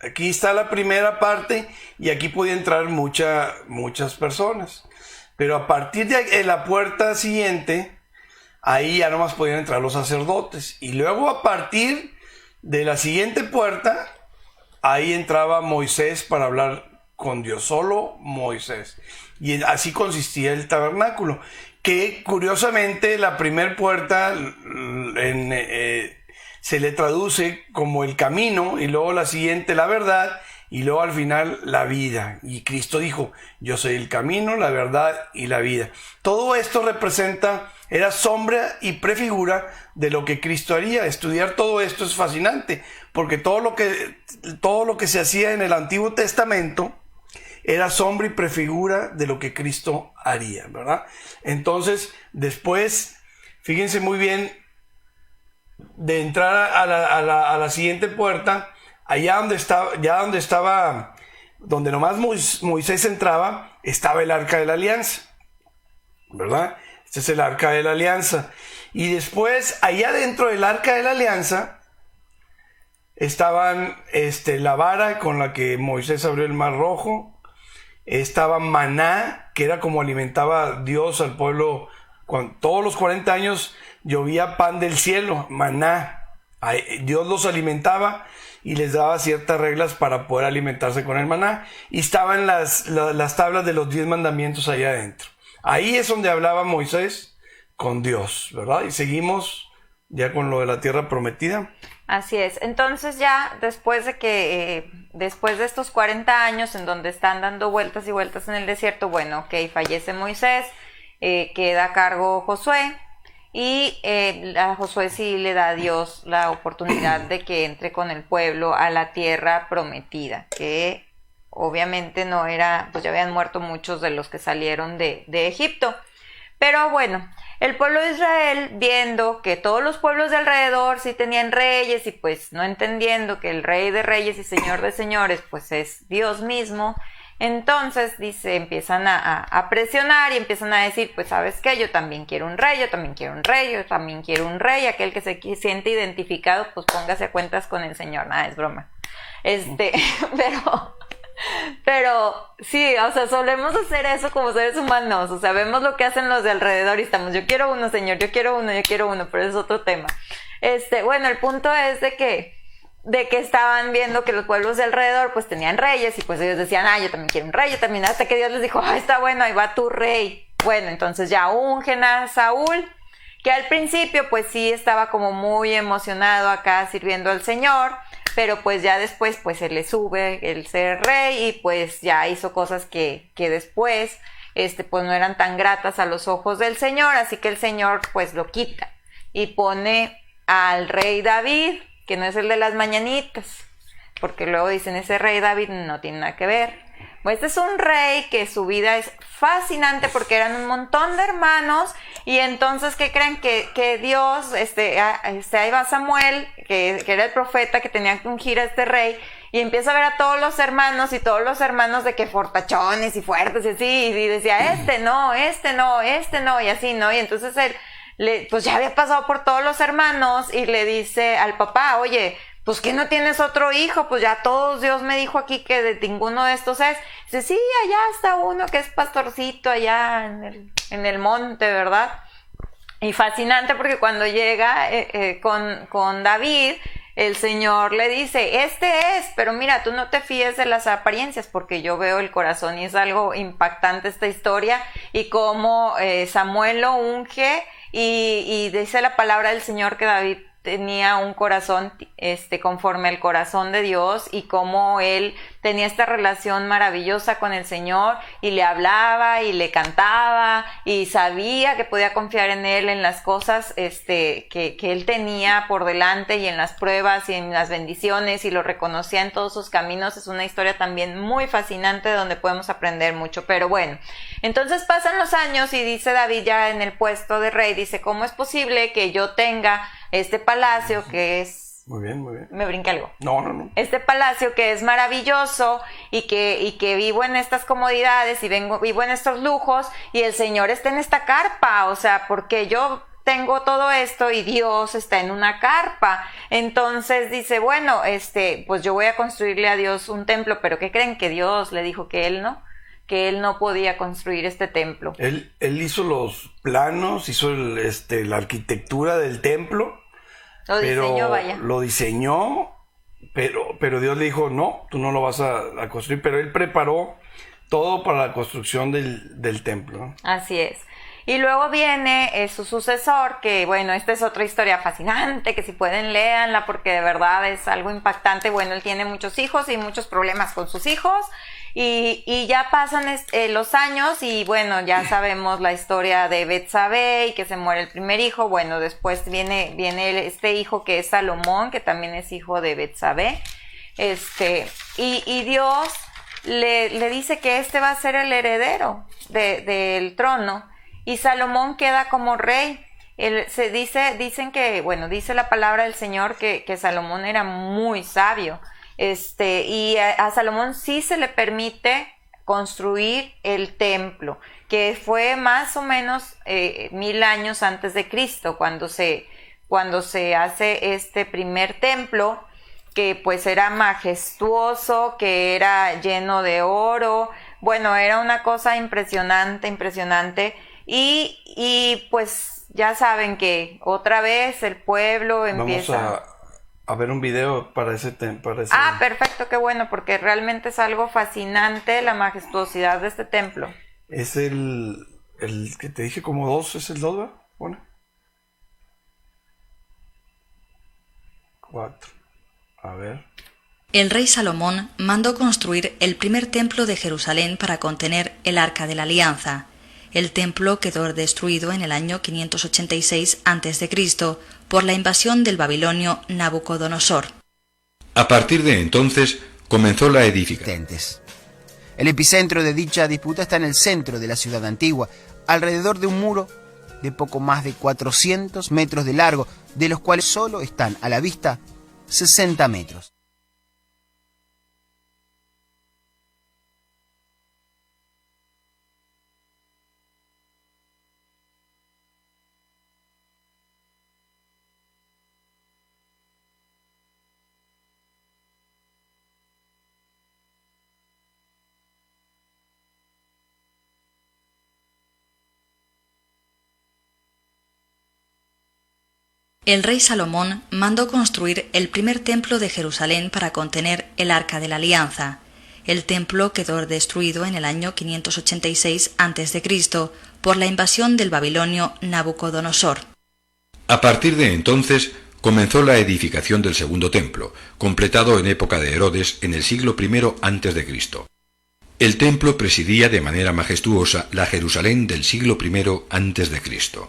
Aquí está la primera parte y aquí podía entrar muchas personas. Pero a partir de la puerta siguiente, ahí ya nomás podían entrar los sacerdotes. Y luego a partir de la siguiente puerta, ahí entraba Moisés para hablar con Dios, solo Moisés. Y así consistía el tabernáculo, que curiosamente la primera puerta se le traduce como el camino, y luego la siguiente la verdad, y luego al final la vida. Y Cristo dijo: yo soy el camino, la verdad y la vida. Todo esto era sombra y prefigura de lo que Cristo haría. Estudiar todo esto es fascinante, porque todo lo que se hacía en el Antiguo Testamento era sombra y prefigura de lo que Cristo haría, ¿verdad? Entonces, después, fíjense muy bien, de entrar a la siguiente puerta, allá donde nomás Moisés entraba, estaba el Arca de la Alianza, ¿verdad? Este es el Arca de la Alianza. Y después, allá dentro del Arca de la Alianza, estaban la vara con la que Moisés abrió el Mar Rojo. Estaba maná, que era como alimentaba Dios al pueblo. Todos los 40 años llovía pan del cielo, maná. Dios los alimentaba y les daba ciertas reglas para poder alimentarse con el maná. Y estaban las tablas de los 10 mandamientos allá adentro. Ahí es donde hablaba Moisés con Dios, ¿verdad? Y seguimos ya con lo de la tierra prometida. Así es. Entonces ya después de estos 40 años en donde están dando vueltas y vueltas en el desierto, bueno, ok, fallece Moisés, queda a cargo Josué, y a Josué sí le da a Dios la oportunidad de que entre con el pueblo a la tierra prometida, que obviamente no era, pues ya habían muerto muchos de los que salieron de Egipto. Pero bueno, el pueblo de Israel, viendo que todos los pueblos de alrededor sí tenían reyes, y pues no entendiendo que el rey de reyes y señor de señores pues es Dios mismo, entonces empiezan a presionar y empiezan a decir: pues sabes qué, yo también quiero un rey, yo también quiero un rey, yo también quiero un rey. Aquel que se siente identificado, pues póngase a cuentas con el Señor. Nada, es broma. Pero sí, o sea, solemos hacer eso como seres humanos. O sea, vemos lo que hacen los de alrededor y estamos: yo quiero uno, Señor, yo quiero uno, pero es otro tema. Bueno, el punto es de que estaban viendo que los pueblos de alrededor pues tenían reyes, y pues ellos decían: yo también quiero un rey, yo también, hasta que Dios les dijo: está bueno, ahí va tu rey. Bueno, entonces ya ungen a Saúl, que al principio pues sí estaba como muy emocionado acá sirviendo al Señor, pero pues ya después pues se le sube el ser rey, y pues ya hizo cosas que después pues no eran tan gratas a los ojos del Señor, así que el Señor pues lo quita y pone al rey David, que no es el de las mañanitas, porque luego dicen: ese rey David no tiene nada que ver. Pues este es un rey que su vida es fascinante, porque eran un montón de hermanos, y entonces, ¿qué creen? Que Dios, ahí va Samuel, que era el profeta que tenía que ungir a este rey, y empieza a ver a todos los hermanos, y todos los hermanos de que fortachones y fuertes y así, y decía: este no, y así, ¿no? Y entonces él, pues ya había pasado por todos los hermanos, y le dice al papá: oye, pues que no tienes otro hijo, pues ya todos, Dios me dijo aquí que de ninguno de estos es. Dice: sí, allá está uno que es pastorcito allá en el monte, ¿verdad? Y fascinante, porque cuando llega con David, el Señor le dice, este es, pero mira, tú no te fíes de las apariencias, porque yo veo el corazón, y es algo impactante esta historia, y cómo Samuel lo unge, y dice la palabra del Señor que David tenía un corazón conforme al corazón de Dios, y cómo él tenía esta relación maravillosa con el Señor, y le hablaba y le cantaba, y sabía que podía confiar en él, en las cosas que él tenía por delante, y en las pruebas y en las bendiciones, y lo reconocía en todos sus caminos. Es una historia también muy fascinante donde podemos aprender mucho. Pero bueno, entonces pasan los años y dice David, ya en el puesto de rey, dice, ¿cómo es posible que yo tenga este palacio que es... Muy bien, muy bien. Me brinqué algo. No. Este palacio que es maravilloso, y que vivo en estas comodidades y vivo en estos lujos, y el Señor está en esta carpa? O sea, porque yo tengo todo esto y Dios está en una carpa. Entonces dice, bueno, pues yo voy a construirle a Dios un templo. Pero ¿qué creen? Que Dios le dijo que él no podía construir este templo. Él hizo los planos, hizo la arquitectura del templo. Lo diseñó, vaya. Lo diseñó, pero Dios le dijo, no, tú no lo vas a construir. Pero él preparó todo para la construcción del templo, ¿no? Así es. Y luego viene su sucesor, que bueno, esta es otra historia fascinante, que si pueden léanla, porque de verdad es algo impactante. Bueno, él tiene muchos hijos y muchos problemas con sus hijos, y ya pasan los años, y bueno, ya sabemos la historia de Betsabé, y que se muere el primer hijo. Bueno, después viene este hijo que es Salomón, que también es hijo de Betsabé, y Dios le dice que va a ser el heredero del trono, y Salomón queda como rey. Dicen que, bueno, dice la palabra del Señor que Salomón era muy sabio, y a Salomón sí se le permite construir el templo, que fue más o menos 1000 años antes de Cristo, cuando se hace este primer templo, que pues era majestuoso, que era lleno de oro. Bueno, era una cosa impresionante, y pues ya saben que otra vez el pueblo empieza... Vamos a ver un video para ese... Ah, perfecto, qué bueno, porque realmente es algo fascinante la majestuosidad de este templo. Es el que te dije como 2, es el 2, ¿verdad? Bueno. 4. A ver. El rey Salomón mandó construir el primer templo de Jerusalén para contener el Arca de la Alianza. El templo quedó destruido en el año 586 a.C. por la invasión del babilonio Nabucodonosor. A partir de entonces comenzó la edificación. El epicentro de dicha disputa está en el centro de la ciudad antigua, alrededor de un muro de poco más de 400 metros de largo, de los cuales solo están a la vista 60 metros. El rey Salomón mandó construir el primer templo de Jerusalén para contener el Arca de la Alianza. El templo quedó destruido en el año 586 a.C. por la invasión del babilonio Nabucodonosor. A partir de entonces comenzó la edificación del segundo templo, completado en época de Herodes en el siglo I a.C. El templo presidía de manera majestuosa la Jerusalén del siglo I a.C.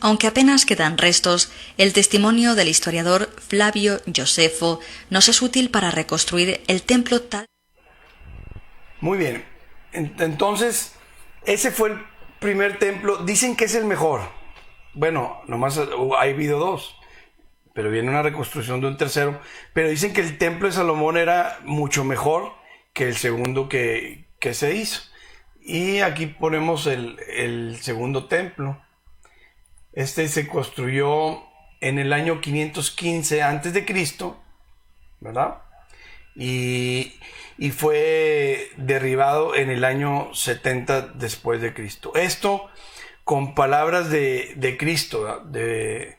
Aunque apenas quedan restos, el testimonio del historiador Flavio Josefo nos es útil para reconstruir el templo tal. Muy bien, entonces ese fue el primer templo. Dicen que es el mejor. Bueno, nomás ha habido 2, pero viene una reconstrucción de un tercero. Pero dicen que el templo de Salomón era mucho mejor que el segundo que se hizo. Y aquí ponemos el segundo templo. Se construyó en el año 515 a.C., ¿verdad? Y fue derribado en el año 70 después de Cristo. Esto con palabras de Cristo, de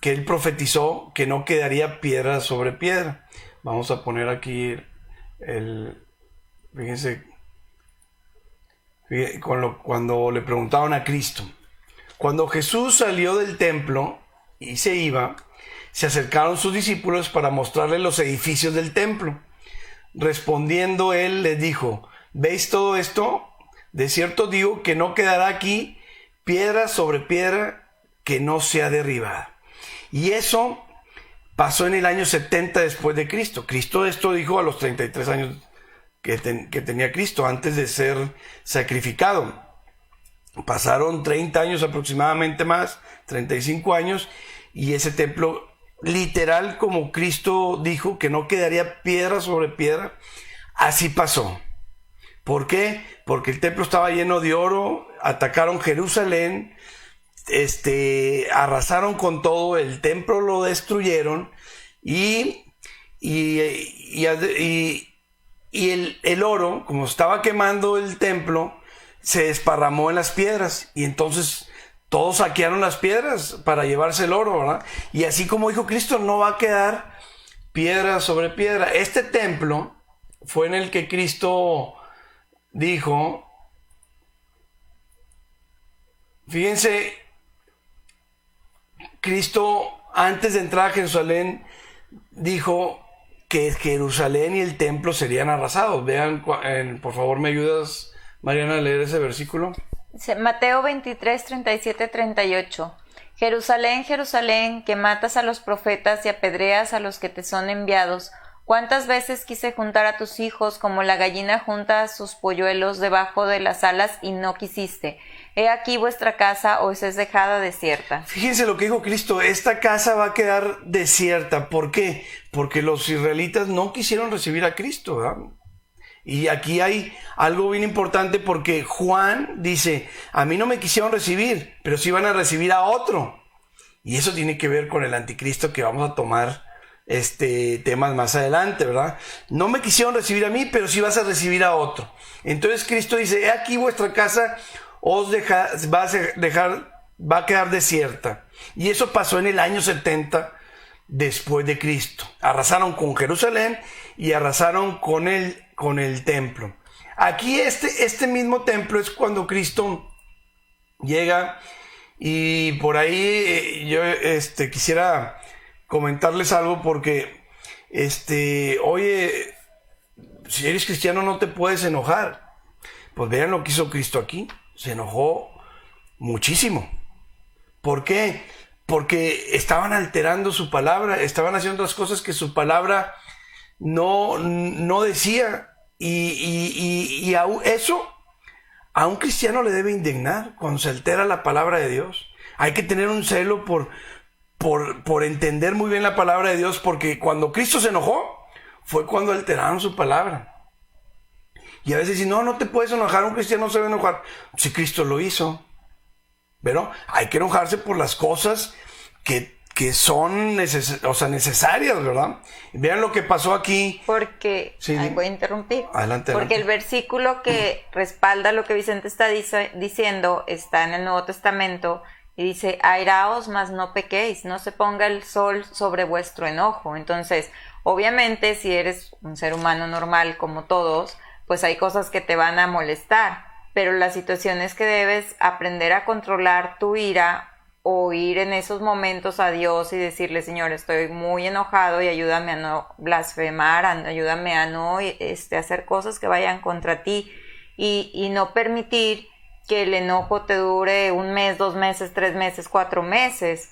que él profetizó que no quedaría piedra sobre piedra. Vamos a poner aquí fíjense, cuando le preguntaban a Cristo. Cuando Jesús salió del templo y se iba, se acercaron sus discípulos para mostrarle los edificios del templo. Respondiendo él les dijo: ¿veis todo esto? De cierto digo que no quedará aquí piedra sobre piedra que no sea derribada. Y eso pasó en el año 70 después de Cristo. Cristo esto dijo a los 33 años que tenía Cristo, antes de ser sacrificado. Pasaron 30 años aproximadamente más, 35 años, y ese templo, literal, como Cristo dijo, que no quedaría piedra sobre piedra, así pasó. ¿Por qué? Porque el templo estaba lleno de oro, atacaron Jerusalén, arrasaron con todo, el templo lo destruyeron, y el oro, como estaba quemando el templo, se desparramó en las piedras, y entonces todos saquearon las piedras para llevarse el oro, ¿verdad? Y así como dijo Cristo, no va a quedar piedra sobre piedra. Este templo fue en el que Cristo dijo, fíjense, Cristo antes de entrar a Jerusalén dijo que Jerusalén y el templo serían arrasados. Vean, por favor, ¿me ayudas, Mariana, a leer ese versículo? Mateo 23, 37, 38. Jerusalén, Jerusalén, que matas a los profetas y apedreas a los que te son enviados. ¿Cuántas veces quise juntar a tus hijos como la gallina junta a sus polluelos debajo de las alas y no quisiste? He aquí vuestra casa os es dejada desierta. Fíjense lo que dijo Cristo, esta casa va a quedar desierta. ¿Por qué? Porque los israelitas no quisieron recibir a Cristo, ¿verdad? Y aquí hay algo bien importante, porque Juan dice, a mí no me quisieron recibir, pero sí van a recibir a otro. Y eso tiene que ver con el anticristo, que vamos a tomar temas más adelante, ¿verdad? No me quisieron recibir a mí, pero sí vas a recibir a otro. Entonces Cristo dice, he aquí vuestra casa va a quedar desierta. Y eso pasó en el año 70 después de Cristo. Arrasaron con Jerusalén y arrasaron con el templo. Aquí este mismo templo es cuando Cristo llega, y por ahí yo quisiera comentarles algo, porque oye, si eres cristiano no te puedes enojar. Pues vean lo que hizo Cristo aquí. Se enojó muchísimo. ¿Por qué? Porque estaban alterando su palabra, estaban haciendo las cosas que su palabra no decía, y eso a un cristiano le debe indignar cuando se altera la palabra de Dios. Hay que tener un celo por entender muy bien la palabra de Dios, porque cuando Cristo se enojó fue cuando alteraron su palabra. Y a veces dicen, no te puedes enojar, un cristiano no se debe enojar. Si Cristo lo hizo. Pero hay que enojarse por las cosas que son necesarias, ¿verdad? Vean lo que pasó aquí. Porque, sí, voy a interrumpir. Adelante. Porque el versículo que respalda lo que Vicente está diciendo está en el Nuevo Testamento y dice, airaos, mas no pequéis, no se ponga el sol sobre vuestro enojo. Entonces, obviamente, si eres un ser humano normal como todos, pues hay cosas que te van a molestar, pero la situación es que debes aprender a controlar tu ira, o ir en esos momentos a Dios y decirle, Señor, estoy muy enojado y ayúdame a no blasfemar, ayúdame a no hacer cosas que vayan contra ti, y no permitir que el enojo te dure 1 mes, 2 meses, 3 meses, 4 meses.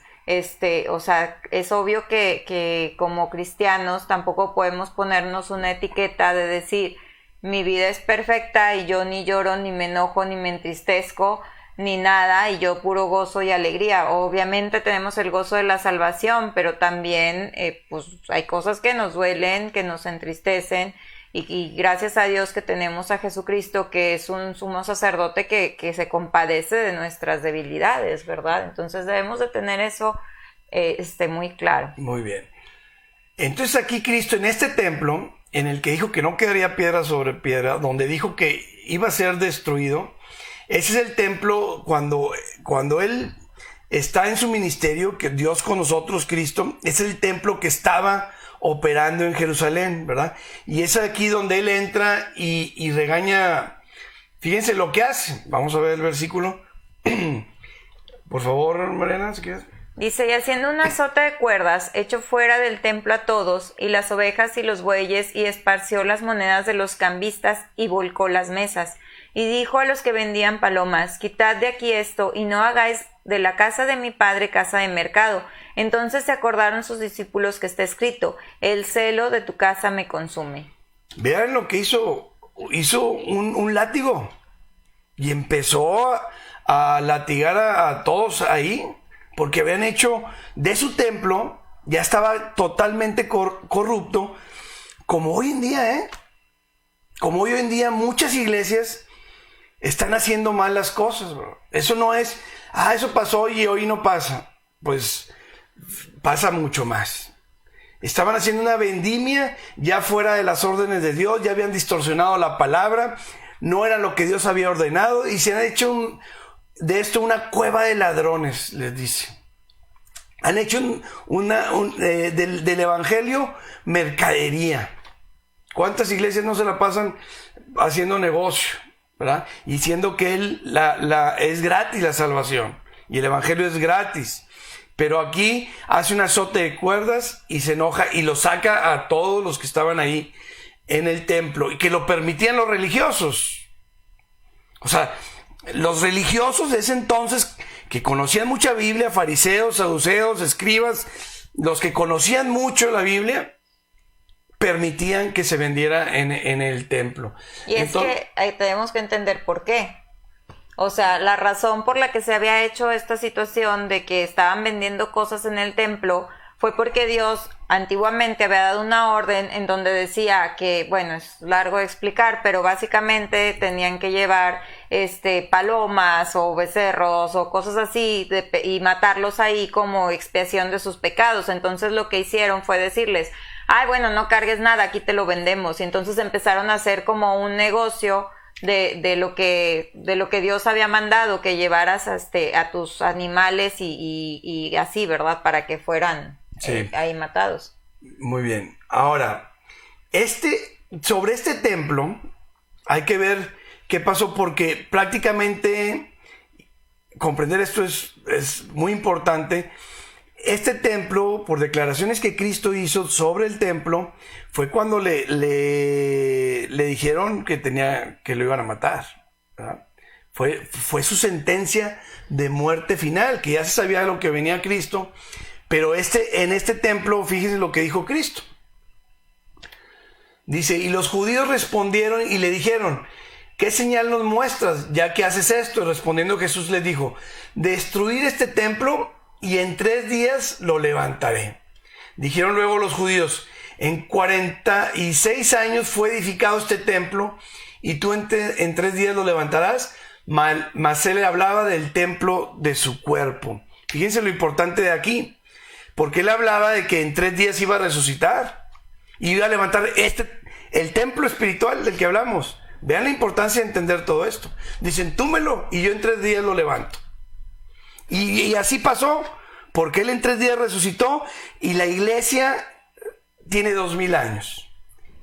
O sea, es obvio que como cristianos tampoco podemos ponernos una etiqueta de decir, mi vida es perfecta y yo ni lloro, ni me enojo, ni me entristezco, ni nada, y yo puro gozo y alegría. Obviamente tenemos el gozo de la salvación, pero también pues hay cosas que nos duelen, que nos entristecen, y gracias a Dios que tenemos a Jesucristo, que es un sumo sacerdote que se compadece de nuestras debilidades, ¿verdad? Entonces debemos de tener eso muy claro. Muy bien. Entonces aquí Cristo, en este templo, en el que dijo que no quedaría piedra sobre piedra, donde dijo que iba a ser destruido, ese es el templo cuando él está en su ministerio, que Dios con nosotros, Cristo, es el templo que estaba operando en Jerusalén, ¿verdad? Y es aquí donde él entra y regaña. Fíjense lo que hace. Vamos a ver el versículo. Por favor, Mariana, si quieres. Dice, y haciendo una sota de cuerdas, echó fuera del templo a todos, y las ovejas y los bueyes, y esparció las monedas de los cambistas, y volcó las mesas. Y dijo a los que vendían palomas, quitad de aquí esto, y no hagáis de la casa de mi padre casa de mercado. Entonces se acordaron sus discípulos que está escrito, el celo de tu casa me consume. Vean lo que hizo un látigo, y empezó a latigar a todos ahí, porque habían hecho de su templo, ya estaba totalmente corrupto, como hoy en día, como hoy en día muchas iglesias están haciendo mal las cosas, bro. Eso no es, eso pasó y hoy no pasa, pues pasa mucho más. Estaban haciendo una vendimia ya fuera de las órdenes de Dios, ya habían distorsionado la palabra, no era lo que Dios había ordenado y se han hecho de esto una cueva de ladrones, les dice. Han hecho del evangelio mercadería. ¿Cuántas iglesias no se la pasan haciendo negocio, ¿verdad? Y diciendo que es gratis la salvación y el evangelio es gratis. Pero aquí hace un azote de cuerdas y se enoja y lo saca a todos los que estaban ahí en el templo y que lo permitían los religiosos. O sea, los religiosos de ese entonces que conocían mucha Biblia, fariseos, saduceos, escribas, los que conocían mucho la Biblia, permitían que se vendiera en el templo. Y entonces, es que tenemos que entender por qué. O sea, la razón por la que se había hecho esta situación de que estaban vendiendo cosas en el templo fue porque Dios antiguamente había dado una orden en donde decía que, bueno, es largo de explicar, pero básicamente tenían que llevar palomas o becerros o cosas así y matarlos ahí como expiación de sus pecados. Entonces lo que hicieron fue decirles, ay, bueno, no cargues nada, aquí te lo vendemos. Y entonces empezaron a hacer como un negocio de lo que Dios había mandado, que llevaras a tus animales y así, ¿verdad? Para que fueran ahí matados. Muy bien. Ahora, sobre este templo hay que ver qué pasó, porque prácticamente comprender esto es muy importante. Este templo, por declaraciones que Cristo hizo sobre el templo, fue cuando le dijeron que lo iban a matar, ¿verdad? Fue su sentencia de muerte final, que ya se sabía lo que venía Cristo, pero en este templo, fíjense lo que dijo Cristo. Dice, y los judíos respondieron y le dijeron, ¿qué señal nos muestras ya que haces esto? Y respondiendo Jesús les dijo, destruir este templo y en 3 días lo levantaré. Dijeron luego los judíos, en 46 años fue edificado este templo y tú en 3 días lo levantarás. Mas él le hablaba del templo de su cuerpo. Fíjense lo importante de aquí, porque él hablaba de que en 3 días iba a resucitar y iba a levantar el templo espiritual del que hablamos. Vean la importancia de entender todo esto. Dicen, túmelo y yo en 3 días lo levanto. Y así pasó, porque él en 3 días resucitó y la iglesia tiene 2000 años.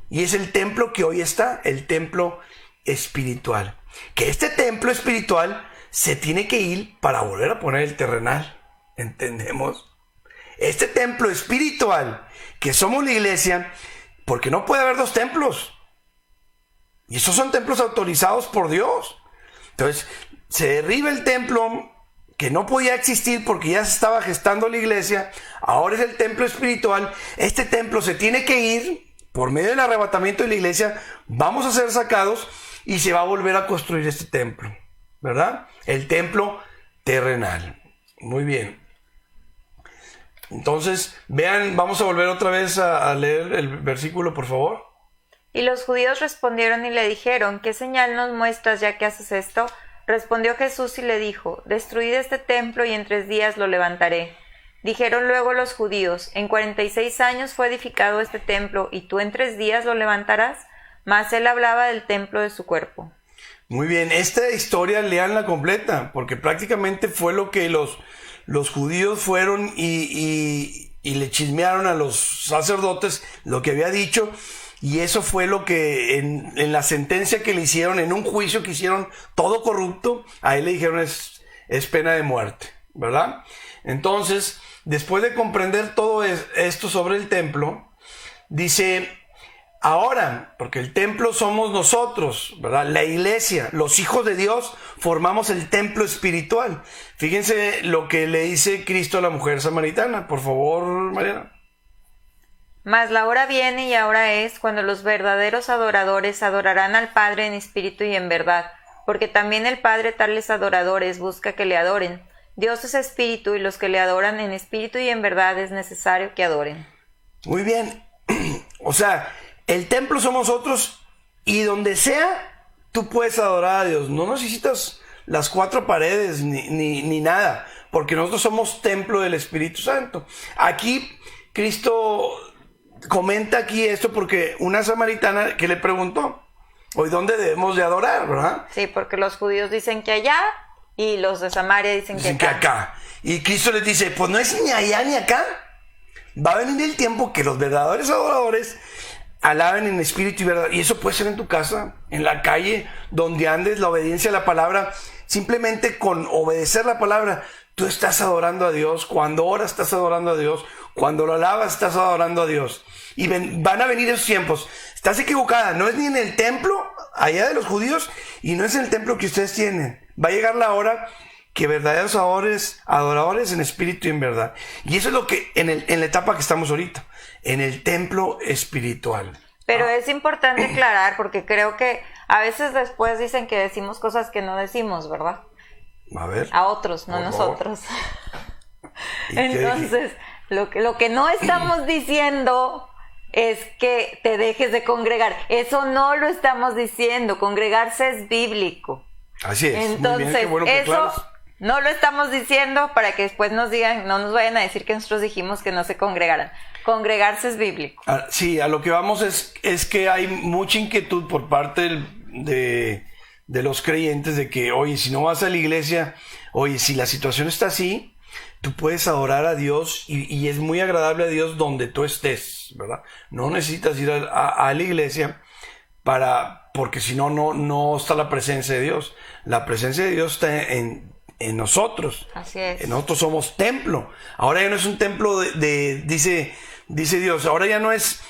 Y es el templo que hoy está, el templo espiritual. Que este templo espiritual se tiene que ir para volver a poner el terrenal. ¿Entendemos? Este templo espiritual, que somos la iglesia, porque no puede haber 2 templos. Y esos son templos autorizados por Dios. Entonces, se derriba el templo que no podía existir porque ya se estaba gestando la iglesia. Ahora es el templo espiritual. Este templo se tiene que ir por medio del arrebatamiento de la iglesia. Vamos a ser sacados y se va a volver a construir este templo, ¿verdad? El templo terrenal. Muy bien. Entonces, vean, vamos a volver otra vez a leer el versículo, por favor. Y los judíos respondieron y le dijeron, ¿qué señal nos muestras ya que haces esto? Respondió Jesús y le dijo, destruid este templo y en 3 días lo levantaré. Dijeron luego los judíos, en 46 años fue edificado este templo y tú en 3 días lo levantarás. Mas él hablaba del templo de su cuerpo. Muy bien, esta historia leanla completa, porque prácticamente fue lo que los los judíos fueron y le chismearon a los sacerdotes lo que había dicho, y eso fue lo que en la sentencia que le hicieron, en un juicio que hicieron todo corrupto, a él le dijeron es pena de muerte, ¿verdad? Entonces, después de comprender todo esto sobre el templo, dice, ahora, porque el templo somos nosotros, ¿verdad? La iglesia, los hijos de Dios, formamos el templo espiritual. Fíjense lo que le dice Cristo a la mujer samaritana. Por favor, Mariana. Mas la hora viene y ahora es cuando los verdaderos adoradores adorarán al Padre en espíritu y en verdad, porque también el Padre tales adoradores busca que le adoren. Dios es espíritu y los que le adoran en espíritu y en verdad es necesario que adoren. Muy bien. O sea, el templo somos nosotros y donde sea tú puedes adorar a Dios. No necesitas las cuatro paredes ni nada, porque nosotros somos templo del Espíritu Santo. Aquí Cristo comenta aquí esto porque una samaritana que le preguntó, hoy dónde debemos de adorar, ¿verdad? Sí, porque los judíos dicen que allá y los de Samaria dicen que acá. Y Cristo les dice, pues no es ni allá ni acá. Va a venir el tiempo que los verdaderos adoradores alaben en espíritu y verdad. Y eso puede ser en tu casa, en la calle, donde andes, la obediencia a la palabra. Simplemente con obedecer la palabra, tú estás adorando a Dios. Cuando oras, estás adorando a Dios. Cuando lo alabas, estás adorando a Dios. Y van a venir esos tiempos. Estás equivocada. No es ni en el templo allá de los judíos y no es en el templo que ustedes tienen. Va a llegar la hora que verdaderos adoradores en espíritu y en verdad. Y eso es lo que en la etapa que estamos ahorita, en el templo espiritual. Pero es importante aclarar, porque creo que a veces después dicen que decimos cosas que no decimos, ¿verdad? A ver. A otros, no nosotros. Entonces, lo que no estamos diciendo es que te dejes de congregar. Eso no lo estamos diciendo. Congregarse es bíblico. Así es. Entonces, muy bien, qué bueno que eso aclaras. no lo estamos diciendo para que después nos digan, no nos vayan a decir que nosotros dijimos que no se congregaran. Congregarse es bíblico. Sí, a lo que vamos es que hay mucha inquietud por parte de los creyentes de que, oye, si no vas a la iglesia, oye, si la situación está así, tú puedes adorar a Dios y es muy agradable a Dios donde tú estés, ¿verdad? No necesitas ir a la iglesia porque si no, no está la presencia de Dios. La presencia de Dios está en nosotros. Así es. Nosotros somos templo. Ahora ya no es un templo dice Dios, ahora ya no es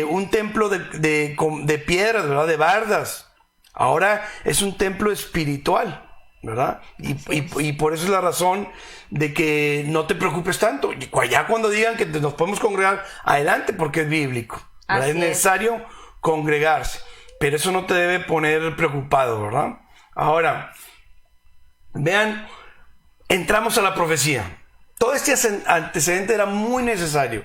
un templo de piedras, ¿verdad? De bardas. Ahora es un templo espiritual, ¿verdad? Y por eso es la razón de que no te preocupes tanto. Y ya cuando digan que nos podemos congregar, adelante, porque es bíblico, ¿verdad? Es necesario congregarse, pero eso no te debe poner preocupado, ¿verdad? Ahora, vean, entramos a la profecía. Todo este antecedente era muy necesario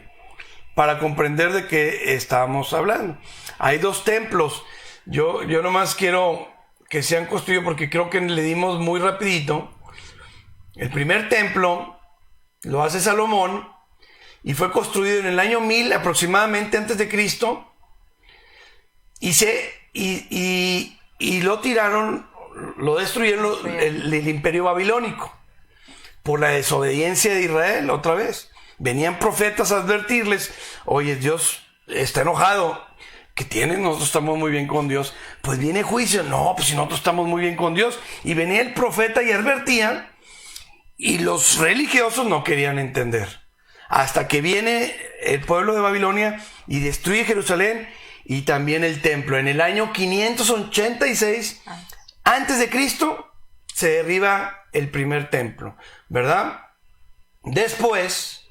para comprender de qué estábamos hablando. Hay dos templos. Yo nomás quiero que sean construidos porque creo que le dimos muy rapidito. El primer templo lo hace Salomón y fue construido en el año 1000 aproximadamente antes de Cristo. Y lo tiraron, lo destruyeron el imperio babilónico por la desobediencia de Israel otra vez. Venían profetas a advertirles, oye, Dios está enojado. ¿Qué tienen? Nosotros estamos muy bien con Dios. Pues viene juicio. No, pues si nosotros estamos muy bien con Dios. Y venía el profeta y advertía, y los religiosos no querían entender. Hasta que viene el pueblo de Babilonia y destruye Jerusalén y también el templo. En el año 586 antes de Cristo se derriba el primer templo, ¿verdad? Después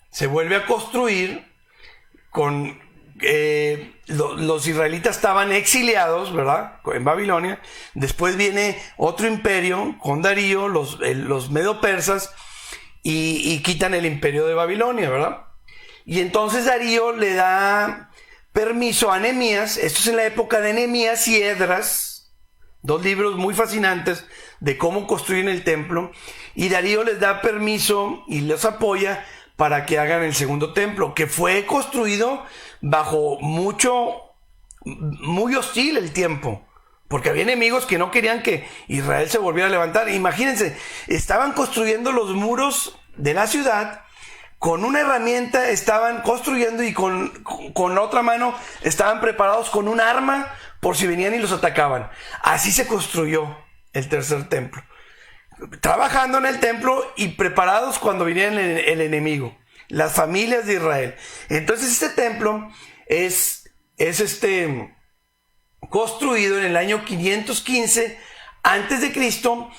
se vuelve a construir los israelitas estaban exiliados, ¿verdad? En Babilonia. Después viene otro imperio con Darío, los medo-persas, y quitan el imperio de Babilonia, ¿verdad? Y entonces Darío le da permiso a Nehemías. Esto es en la época de Nehemías y Esdras, dos libros muy fascinantes de cómo construyen el templo, y Darío les da permiso y los apoya para que hagan el segundo templo, que fue construido bajo muy hostil el tiempo, porque había enemigos que no querían que Israel se volviera a levantar. Imagínense, estaban construyendo los muros de la ciudad, con una herramienta estaban construyendo y con la otra mano estaban preparados con un arma por si venían y los atacaban. Así se construyó el tercer templo, trabajando en el templo y preparados cuando viniera el enemigo, las familias de Israel. Entonces este templo es construido en el año 515 antes de Cristo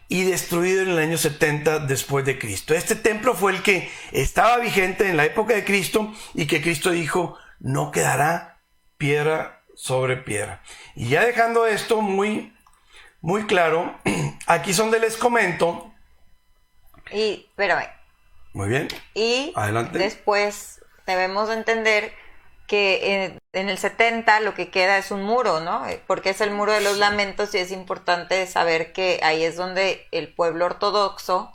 y destruido en el año 70 después de Cristo. Este templo fue el que estaba vigente en la época de Cristo y que Cristo dijo, no quedará piedra sobre piedra. Y ya dejando esto muy, muy claro, aquí es donde les comento. Y, espérame. Muy bien. Y adelante. Después debemos entender que en el 70 lo que queda es un muro, ¿no? Porque es el muro de los lamentos y es importante saber que ahí es donde el pueblo ortodoxo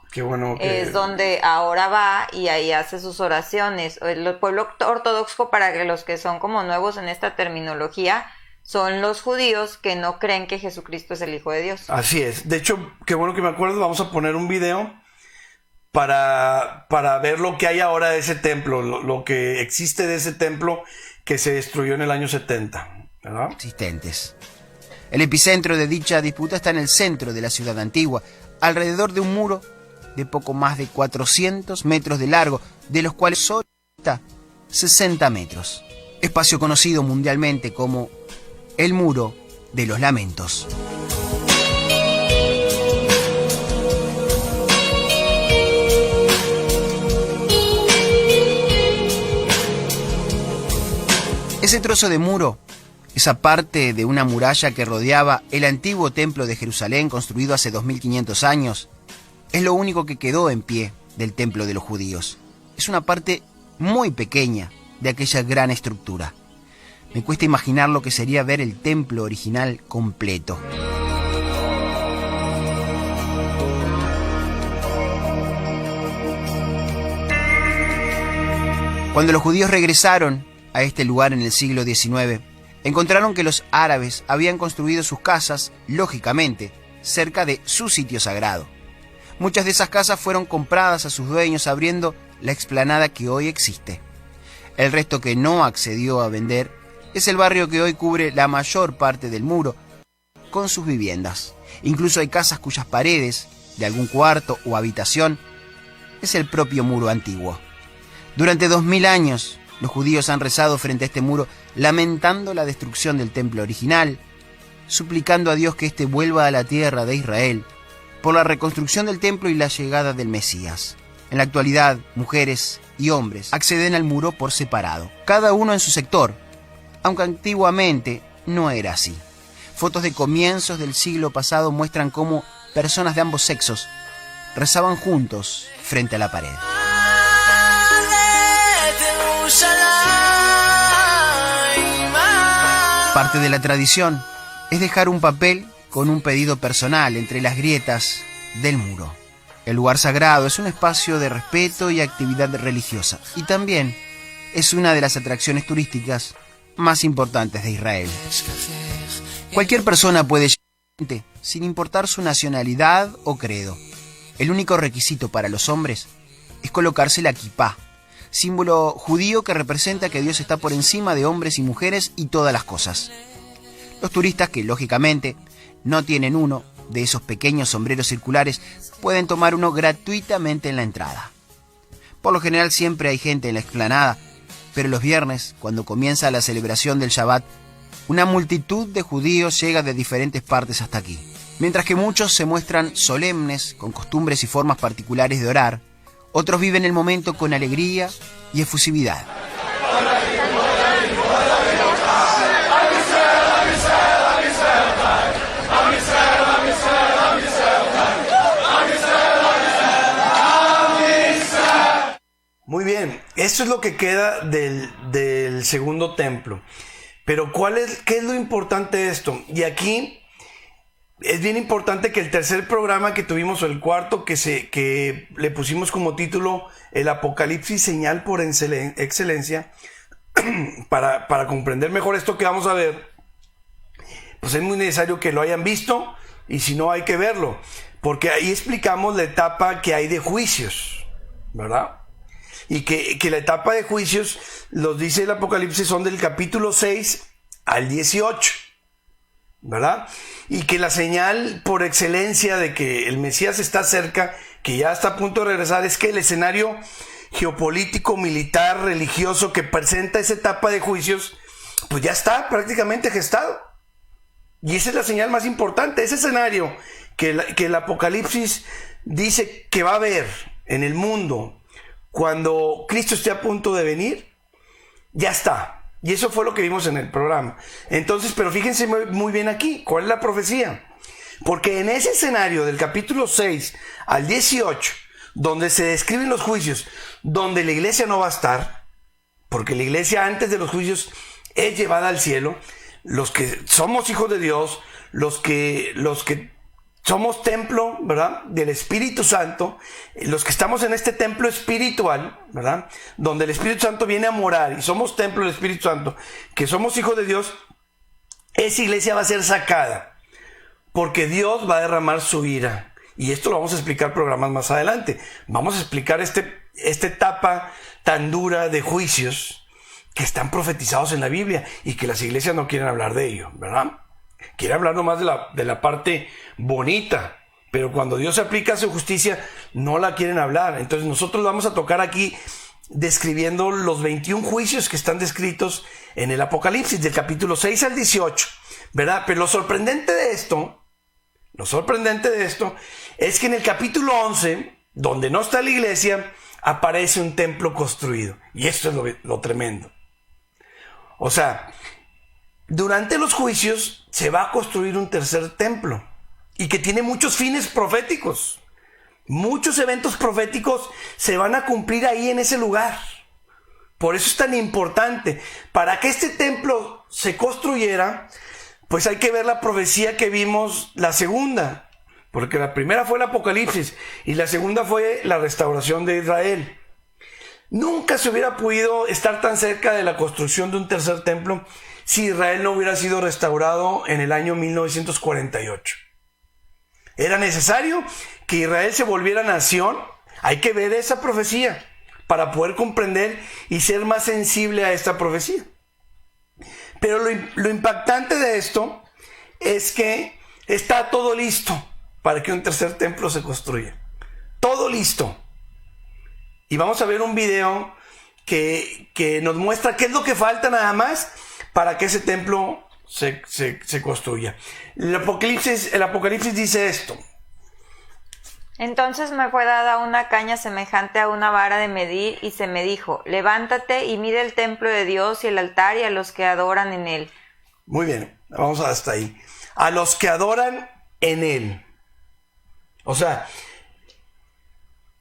es donde ahora va y ahí hace sus oraciones. El pueblo ortodoxo, para los que son como nuevos en esta terminología, son los judíos que no creen que Jesucristo es el Hijo de Dios. Así es. De hecho, qué bueno que me acuerdo, vamos a poner un video para ver lo que hay ahora de ese templo, lo que existe de ese templo que se destruyó en el año 70, ¿verdad? Existentes. El epicentro de dicha disputa está en el centro de la ciudad antigua, alrededor de un muro de poco más de 400 metros de largo, de los cuales solo está 60 metros. Espacio conocido mundialmente como el Muro de los Lamentos. Ese trozo de muro, esa parte de una muralla que rodeaba el antiguo templo de Jerusalén construido hace 2500 años, es lo único que quedó en pie del templo de los judíos. Es una parte muy pequeña de aquella gran estructura. Me cuesta imaginar lo que sería ver el templo original completo. Cuando los judíos regresaron a este lugar en el siglo XIX, encontraron que los árabes habían construido sus casas, lógicamente, cerca de su sitio sagrado. Muchas de esas casas fueron compradas a sus dueños abriendo la explanada que hoy existe. El resto que no accedió a vender es el barrio que hoy cubre la mayor parte del muro con sus viviendas. Incluso hay casas cuyas paredes, de algún cuarto o habitación, es el propio muro antiguo. Durante 2000 años, los judíos han rezado frente a este muro, lamentando la destrucción del templo original, suplicando a Dios que éste vuelva a la tierra de Israel por la reconstrucción del templo y la llegada del Mesías. En la actualidad, mujeres y hombres acceden al muro por separado, cada uno en su sector, aunque antiguamente no era así. Fotos de comienzos del siglo pasado muestran cómo personas de ambos sexos rezaban juntos frente a la pared. Parte de la tradición es dejar un papel con un pedido personal entre las grietas del muro. El lugar sagrado es un espacio de respeto y actividad religiosa, y también es una de las atracciones turísticas más importantes de Israel. Cualquier persona puede llegar sin importar su nacionalidad o credo. El único requisito para los hombres es colocarse la kipá, símbolo judío que representa que Dios está por encima de hombres y mujeres y todas las cosas. Los turistas, que lógicamente no tienen uno de esos pequeños sombreros circulares, pueden tomar uno gratuitamente en la entrada. Por lo general siempre hay gente en la explanada, pero los viernes, cuando comienza la celebración del Shabbat, una multitud de judíos llega de diferentes partes hasta aquí. Mientras que muchos se muestran solemnes, con costumbres y formas particulares de orar, otros viven el momento con alegría y efusividad. Muy bien, eso es lo que queda del segundo templo. Pero ¿qué es lo importante de esto? Y aquí es bien importante que el tercer programa que tuvimos, o el cuarto, que le pusimos como título El Apocalipsis, señal por excelencia, para comprender mejor esto que vamos a ver, pues es muy necesario que lo hayan visto, y si no hay que verlo, porque ahí explicamos la etapa que hay de juicios, ¿verdad? Y que la etapa de juicios, los dice el Apocalipsis, son del capítulo 6 al 18, ¿verdad? Y que la señal por excelencia de que el Mesías está cerca, que ya está a punto de regresar, es que el escenario geopolítico, militar, religioso que presenta esa etapa de juicios, pues ya está prácticamente gestado. Y esa es la señal más importante, ese escenario que el Apocalipsis dice que va a haber en el mundo cuando Cristo esté a punto de venir, ya está. Y eso fue lo que vimos en el programa. Entonces, pero fíjense muy bien aquí, ¿cuál es la profecía? Porque en ese escenario del capítulo 6 al 18, donde se describen los juicios, donde la iglesia no va a estar, porque la iglesia antes de los juicios es llevada al cielo, los que somos hijos de Dios, los que somos templo, ¿verdad?, del Espíritu Santo, los que estamos en este templo espiritual, ¿verdad?, donde el Espíritu Santo viene a morar y somos templo del Espíritu Santo, que somos hijos de Dios, esa iglesia va a ser sacada, porque Dios va a derramar su ira. Y esto lo vamos a explicar programas más adelante. Vamos a explicar esta etapa tan dura de juicios que están profetizados en la Biblia y que las iglesias no quieren hablar de ello, ¿verdad? Quieren hablar nomás de la parte bonita, pero cuando Dios aplica su justicia no la quieren hablar. Entonces nosotros vamos a tocar aquí describiendo los 21 juicios que están descritos en el Apocalipsis del capítulo 6 al 18, ¿verdad? Pero lo sorprendente de esto es que en el capítulo 11, donde no está la iglesia, aparece un templo construido. Y esto es lo tremendo. O sea, durante los juicios se va a construir un tercer templo y que tiene muchos fines proféticos. Muchos eventos proféticos se van a cumplir ahí en ese lugar. Por eso es tan importante. Para que este templo se construyera, pues hay que ver la profecía que vimos, la segunda. Porque la primera fue el Apocalipsis y la segunda fue la restauración de Israel. Nunca se hubiera podido estar tan cerca de la construcción de un tercer templo si Israel no hubiera sido restaurado en el año 1948. Era necesario que Israel se volviera nación. Hay que ver esa profecía para poder comprender y ser más sensible a esta profecía. Pero lo impactante de esto es que está todo listo para que un tercer templo se construya. Todo listo. Y vamos a ver un video que nos muestra qué es lo que falta nada más para que ese templo se construya. El Apocalipsis dice esto. Entonces me fue dada una caña semejante a una vara de medir, y se me dijo: levántate y mide el templo de Dios y el altar y a los que adoran en él. Muy bien, vamos hasta ahí. A los que adoran en él. O sea,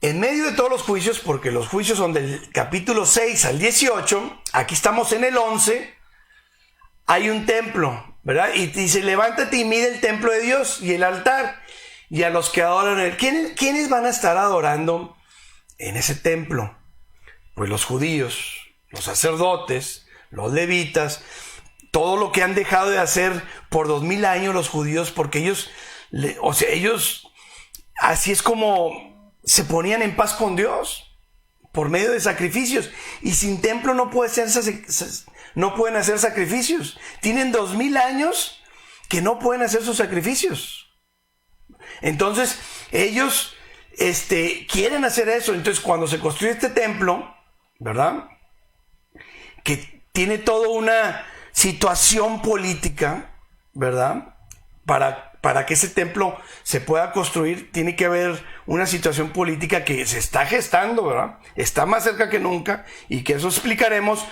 en medio de todos los juicios, porque los juicios son del capítulo 6 al 18, aquí estamos en el 11, hay un templo, ¿verdad? Y dice: levántate y mide el templo de Dios y el altar y a los que adoran en él. ¿Quiénes van a estar adorando en ese templo? Pues los judíos, los sacerdotes, los levitas, todo lo que han dejado de hacer por 2000 años los judíos, porque ellos, así es como se ponían en paz con Dios, por medio de sacrificios. Y sin templo no pueden hacer sacrificios. Tienen 2000 años que no pueden hacer sus sacrificios. Entonces ellos quieren hacer eso. Entonces cuando se construye este templo, ¿verdad?, que tiene toda una situación política, ¿verdad?, para que ese templo se pueda construir, tiene que haber una situación política que se está gestando, ¿verdad? Está más cerca que nunca, y que eso explicaremos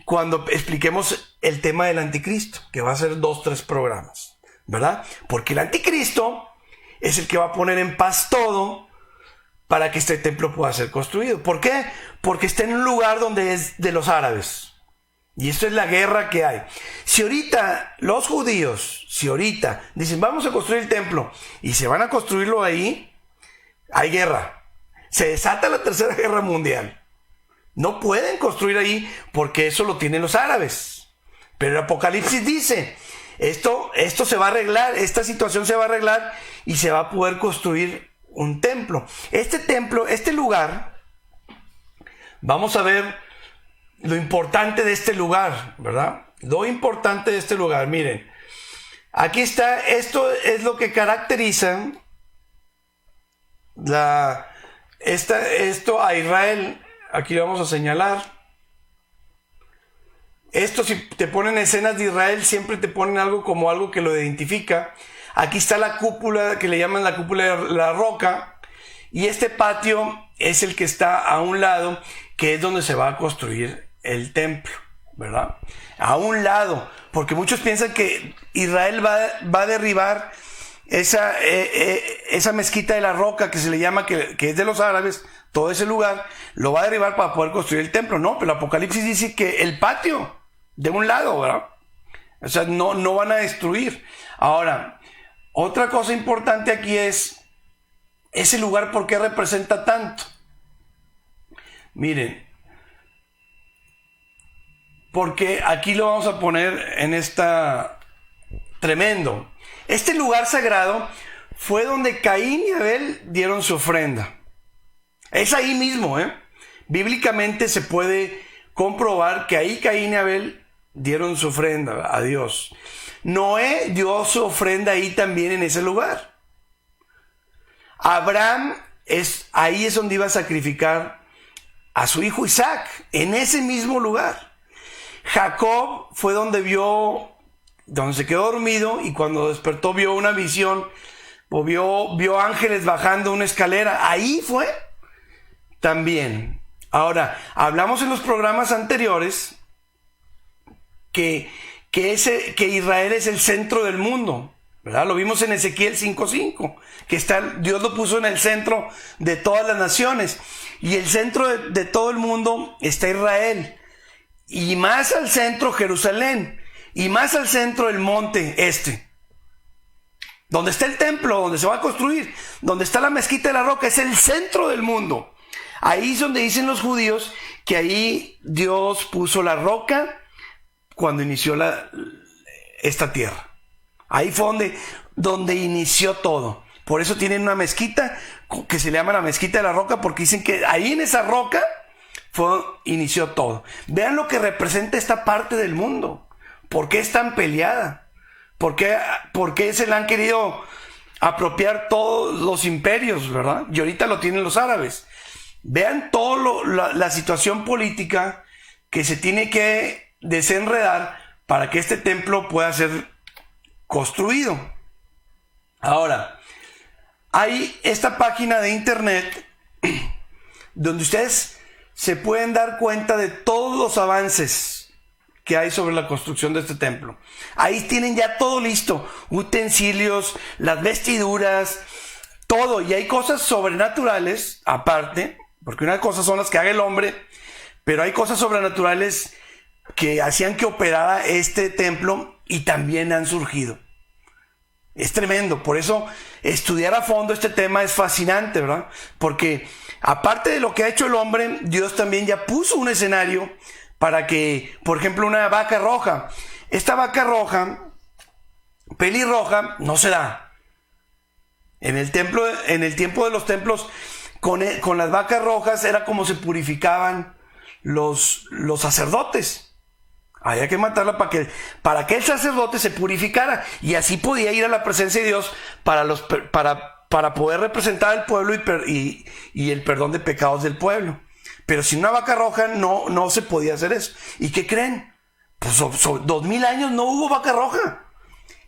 cuando expliquemos el tema del anticristo, que va a ser 2-3 programas, ¿verdad? Porque el anticristo es el que va a poner en paz todo para que este templo pueda ser construido. ¿Por qué? Porque está en un lugar donde es de los árabes. Y esto es la guerra que hay. Si ahorita los judíos, dicen vamos a construir el templo y se van a construirlo ahí, hay guerra. Se desata la tercera guerra mundial. No pueden construir ahí porque eso lo tienen los árabes. Pero el Apocalipsis dice: Esto se va a arreglar, esta situación se va a arreglar y se va a poder construir un templo. Este templo, este lugar, vamos a ver lo importante de este lugar, ¿verdad? Lo importante de este lugar, miren. Aquí está, esto es lo que caracteriza esto a Israel. Aquí vamos a señalar. Esto, si te ponen escenas de Israel, siempre te ponen algo que lo identifica. Aquí está la cúpula, que le llaman la cúpula de la roca. Y este patio es el que está a un lado, que es donde se va a construir el templo, ¿verdad? A un lado, porque muchos piensan que Israel va a derribar esa mezquita de la roca, que se le llama, que es de los árabes, todo ese lugar, lo va a derribar para poder construir el templo. No, pero el Apocalipsis dice que el patio, de un lado, ¿verdad? O sea, no van a destruir. Ahora, otra cosa importante aquí es ese lugar, ¿por qué representa tanto? Miren, porque aquí lo vamos a poner en esta tremendo. Este lugar sagrado fue donde Caín y Abel dieron su ofrenda. Es ahí mismo, Bíblicamente se puede comprobar que ahí Caín y Abel dieron su ofrenda a Dios. Noé dio su ofrenda ahí también, en ese lugar. Abraham, ahí es donde iba a sacrificar a su hijo Isaac, en ese mismo lugar. Jacob fue donde se quedó dormido, y cuando despertó vio una visión, o vio ángeles bajando una escalera. Ahí fue también. Ahora, hablamos en los programas anteriores que Israel es el centro del mundo, ¿verdad? Lo vimos en Ezequiel 5:5, que Dios lo puso en el centro de todas las naciones, y el centro de todo el mundo está Israel, y más al centro Jerusalén, y más al centro el monte donde está el templo, donde se va a construir, donde está la mezquita de la roca. Es el centro del mundo. Ahí es donde dicen los judíos que ahí Dios puso la roca cuando inició esta tierra. Ahí fue donde inició todo. Por eso tienen una mezquita que se llama la mezquita de la roca, porque dicen que ahí en esa roca inició todo. Vean lo que representa esta parte del mundo. ¿Por qué es tan peleada? ¿Por qué se la han querido apropiar todos los imperios, verdad? Y ahorita lo tienen los árabes. Vean toda la situación política que se tiene que desenredar para que este templo pueda ser construido. Ahora, hay esta página de internet donde ustedes se pueden dar cuenta de todos los avances que hay sobre la construcción de este templo. Ahí tienen ya todo listo, utensilios, las vestiduras, todo. Y hay cosas sobrenaturales aparte, porque una cosa son las que haga el hombre, pero hay cosas sobrenaturales que hacían que operara este templo y también han surgido. Es tremendo. Por eso estudiar a fondo este tema es fascinante, ¿verdad? Porque aparte de lo que ha hecho el hombre, Dios también ya puso un escenario para que, por ejemplo, una vaca roja. Esta vaca roja, pelirroja, no se da. En el tiempo de los templos, con las vacas rojas era como se purificaban los sacerdotes. Había que matarla para que el sacerdote se purificara, y así podía ir a la presencia de Dios para poder representar al pueblo y el perdón de pecados del pueblo. Pero sin una vaca roja no se podía hacer eso. ¿Y qué creen? Pues 2000 años no hubo vaca roja.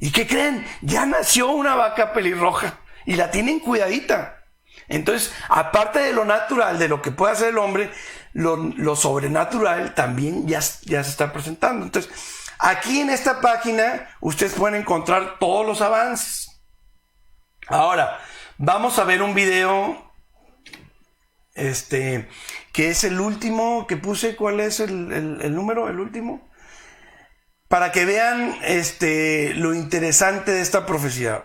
¿Y qué creen? Ya nació una vaca pelirroja y la tienen cuidadita. Entonces, aparte de lo natural, de lo que puede hacer el hombre, lo sobrenatural también ya se está presentando. Entonces, aquí en esta página ustedes pueden encontrar todos los avances. Ahora, vamos a ver un video que es el último que puse. ¿Cuál es el número? El último. Para que vean lo interesante de esta profecía.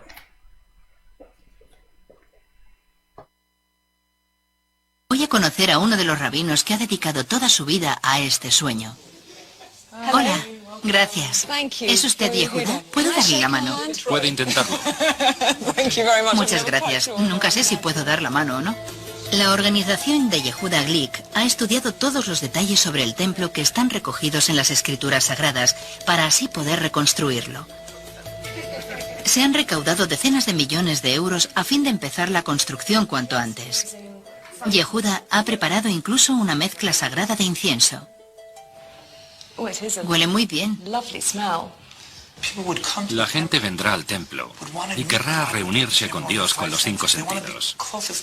Voy a conocer a uno de los rabinos que ha dedicado toda su vida a este sueño. Hola, Gracias. ¿Es usted Yehuda? ¿Puedo darle la mano? Puede intentarlo. Muchas gracias. Nunca sé si puedo dar la mano o no. La organización de Yehuda Glick ha estudiado todos los detalles sobre el templo que están recogidos en las escrituras sagradas para así poder reconstruirlo. Se han recaudado decenas de millones de euros a fin de empezar la construcción cuanto antes. Yehuda ha preparado incluso una mezcla sagrada de incienso. Huele muy bien. La gente vendrá al templo y querrá reunirse con Dios con los 5 sentidos.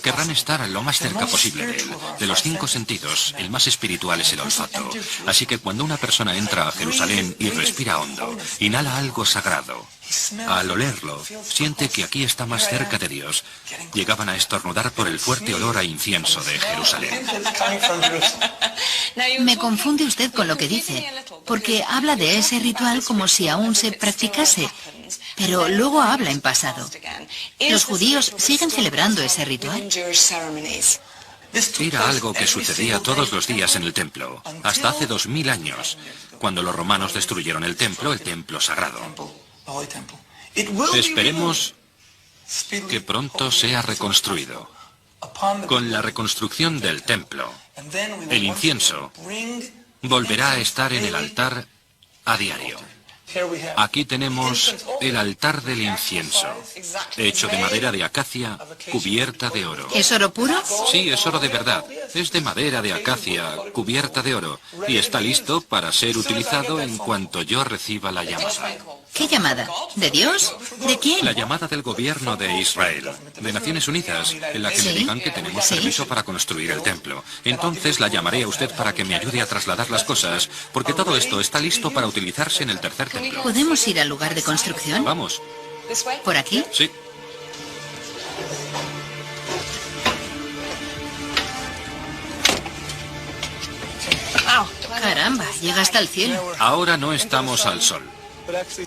Querrán estar lo más cerca posible de Él. De los 5 sentidos, el más espiritual es el olfato. Así que cuando una persona entra a Jerusalén y respira hondo, inhala algo sagrado. Al olerlo, siente que aquí está más cerca de Dios. Llegaban a estornudar por el fuerte olor a incienso de Jerusalén. Me confunde usted con lo que dice, porque habla de ese ritual como si aún se practicase, pero luego habla en pasado. ¿Los judíos siguen celebrando ese ritual? Era algo que sucedía todos los días en el templo, hasta hace 2000 años, cuando los romanos destruyeron el templo sagrado. Esperemos que pronto sea reconstruido. Con la reconstrucción del templo, el incienso volverá a estar en el altar a diario. Aquí tenemos el altar del incienso, hecho de madera de acacia cubierta de oro. ¿Es oro puro? Sí, es oro de verdad. Es de madera de acacia cubierta de oro y está listo para ser utilizado en cuanto yo reciba la llamada. ¿Qué llamada? ¿De Dios? ¿De quién? La llamada del gobierno de Israel, de Naciones Unidas, en la que me digan que tenemos permiso para construir el templo. Entonces la llamaré a usted para que me ayude a trasladar las cosas, porque todo esto está listo para utilizarse en el tercer templo. ¿Podemos ir al lugar de construcción? Vamos. ¿Por aquí? Sí. Caramba, llega hasta el cielo. Ahora no estamos al sol,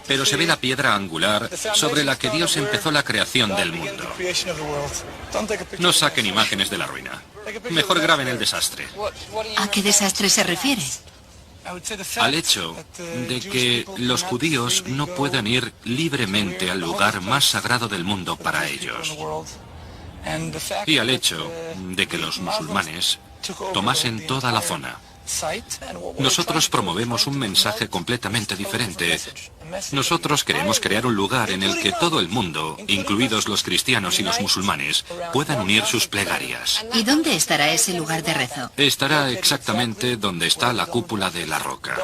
pero se ve la piedra angular sobre la que Dios empezó la creación del mundo. No saquen imágenes de la ruina. Mejor graben el desastre. ¿A qué desastre se refiere? Al hecho de que los judíos no puedan ir libremente al lugar más sagrado del mundo para ellos. Y al hecho de que los musulmanes tomasen toda la zona. Nosotros promovemos un mensaje completamente diferente. Nosotros queremos crear un lugar en el que todo el mundo, incluidos los cristianos y los musulmanes, puedan unir sus plegarias. ¿Y dónde estará ese lugar de rezo? Estará exactamente donde está la cúpula de la roca.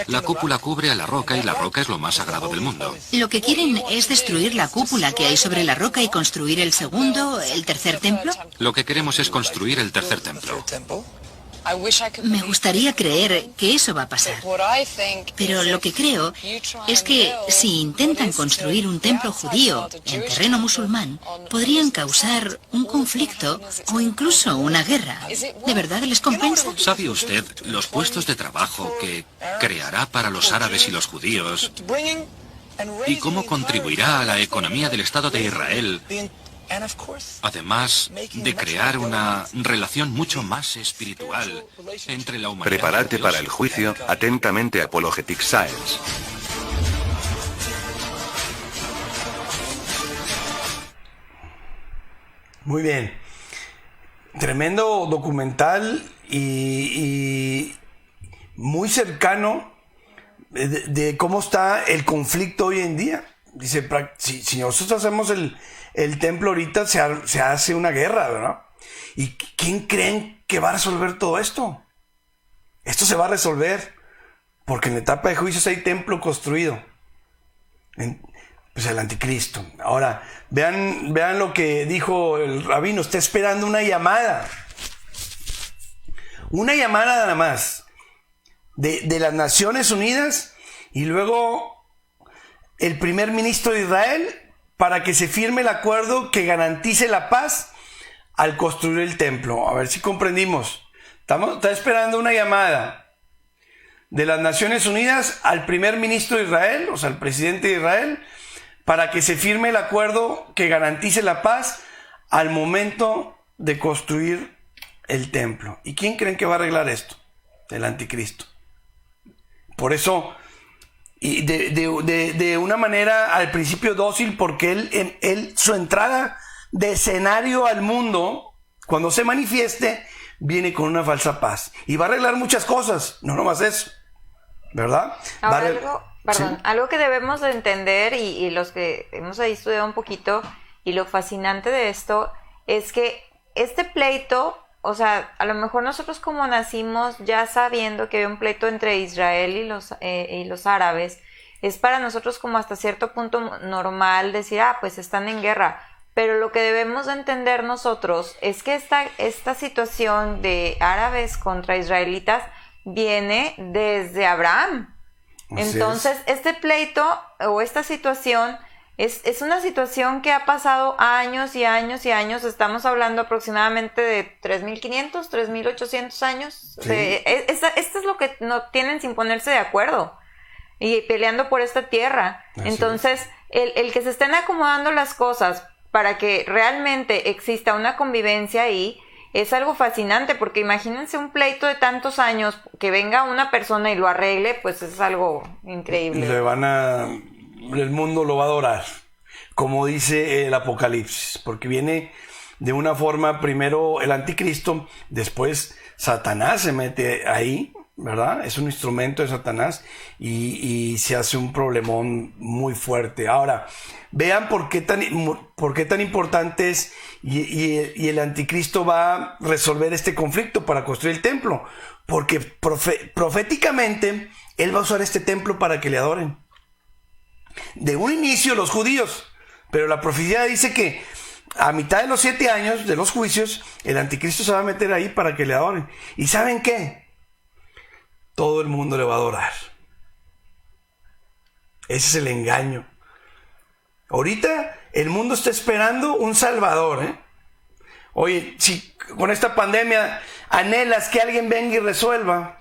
La cúpula cubre a la roca y la roca es lo más sagrado del mundo. Lo que quieren es destruir la cúpula que hay sobre la roca y construir el segundo, el tercer templo. Lo que queremos es construir el tercer templo. Me gustaría creer que eso va a pasar. Pero lo que creo es que si intentan construir un templo judío en terreno musulmán, podrían causar un conflicto o incluso una guerra. ¿De verdad les compensa? ¿Sabe usted los puestos de trabajo que creará para los árabes y los judíos? ¿Y cómo contribuirá a la economía del Estado de Israel? Además de crear una relación mucho más espiritual entre la humanidad. Prepárate para el juicio. Atentamente, Apologetic Science. Muy bien. Tremendo documental y muy cercano de cómo está el conflicto hoy en día. Dice, si nosotros hacemos el templo ahorita, se hace una guerra, ¿verdad? ¿Y quién creen que va a resolver todo esto? Esto se va a resolver porque en la etapa de juicios hay templo construido. Pues el anticristo. Ahora, vean lo que dijo el rabino. Está esperando una llamada. Una llamada nada más. De las Naciones Unidas y luego el primer ministro de Israel para que se firme el acuerdo que garantice la paz al construir el templo. A ver si comprendimos. Está esperando una llamada de las Naciones Unidas al primer ministro de Israel, o sea, al presidente de Israel, para que se firme el acuerdo que garantice la paz al momento de construir el templo. ¿Y quién creen que va a arreglar esto? El anticristo. Por eso y de una manera al principio dócil, porque él su entrada de escenario al mundo, cuando se manifieste, viene con una falsa paz y va a arreglar muchas cosas, no nomás eso, ¿verdad? Ahora, ¿sí? Algo que debemos de entender y los que hemos ahí estudiado un poquito, y lo fascinante de esto es que este pleito, o sea, a lo mejor nosotros como nacimos ya sabiendo que había un pleito entre Israel y los árabes, es para nosotros como hasta cierto punto normal decir, pues están en guerra. Pero lo que debemos de entender nosotros es que esta situación de árabes contra israelitas viene desde Abraham. Entonces, este pleito o esta situación es una situación que ha pasado años y años y años. Estamos hablando aproximadamente de 3.500, 3.800 años. Sí. Esto es lo que no tienen sin ponerse de acuerdo y peleando por esta tierra. Entonces, el que se estén acomodando las cosas para que realmente exista una convivencia ahí, es algo fascinante, porque imagínense un pleito de tantos años, que venga una persona y lo arregle, pues es algo increíble. El mundo lo va a adorar, como dice el Apocalipsis, porque viene de una forma, primero el anticristo, después Satanás se mete ahí, ¿verdad? Es un instrumento de Satanás y se hace un problemón muy fuerte. Ahora, vean por qué tan importante es y el anticristo va a resolver este conflicto para construir el templo, porque proféticamente él va a usar este templo para que le adoren. De un inicio los judíos, pero la profecía dice que a mitad de los 7 años de los juicios, el anticristo se va a meter ahí para que le adoren. ¿Y saben qué? Todo el mundo le va a adorar. Ese es el engaño. Ahorita el mundo está esperando un salvador, ¿eh? Oye, si con esta pandemia anhelas que alguien venga y resuelva,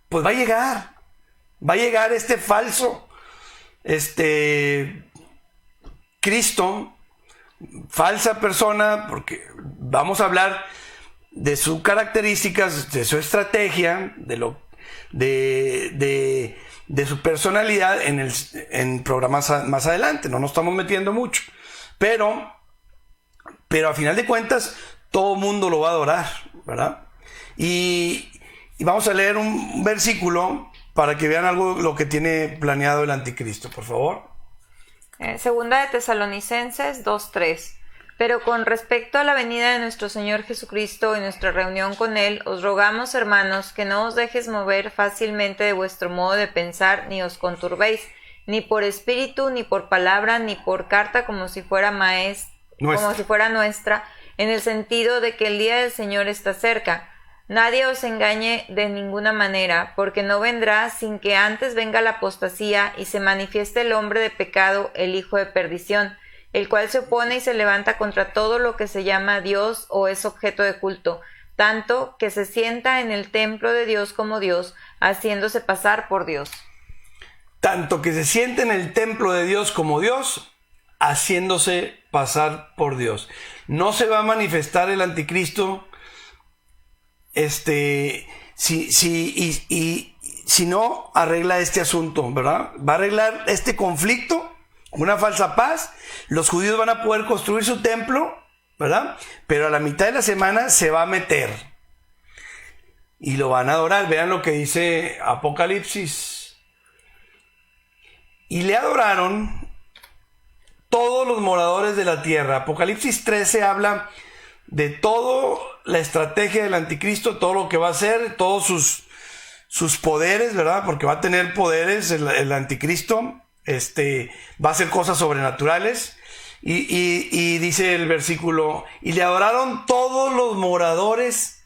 pues va a llegar este falso, Cristo, falsa persona, porque vamos a hablar de sus características, de su estrategia, de su personalidad en programas más adelante. No nos estamos metiendo mucho, pero a final de cuentas todo mundo lo va a adorar, ¿verdad? Y vamos a leer un versículo para que vean lo que tiene planeado el anticristo, por favor. Segunda de Tesalonicenses 2:3. Pero con respecto a la venida de nuestro Señor Jesucristo y nuestra reunión con Él, os rogamos, hermanos, que no os dejes mover fácilmente de vuestro modo de pensar, ni os conturbéis, ni por espíritu, ni por palabra, ni por carta, como si fuera nuestra, en el sentido de que el día del Señor está cerca. Nadie os engañe de ninguna manera, porque no vendrá sin que antes venga la apostasía y se manifieste el hombre de pecado, el hijo de perdición, el cual se opone y se levanta contra todo lo que se llama Dios o es objeto de culto, tanto que se sienta en el templo de Dios como Dios, haciéndose pasar por Dios. Tanto que se sienta en el templo de Dios como Dios, haciéndose pasar por Dios. No se va a manifestar el anticristo si no arregla este asunto, ¿verdad? Va a arreglar este conflicto, una falsa paz. Los judíos van a poder construir su templo, ¿verdad? Pero a la mitad de la semana se va a meter y lo van a adorar. Vean lo que dice Apocalipsis. Y le adoraron todos los moradores de la tierra. Apocalipsis 13 habla de toda la estrategia del anticristo, todo lo que va a hacer, todos sus poderes, ¿verdad? Porque va a tener poderes el anticristo, va a hacer cosas sobrenaturales. Y dice el versículo, y le adoraron todos los moradores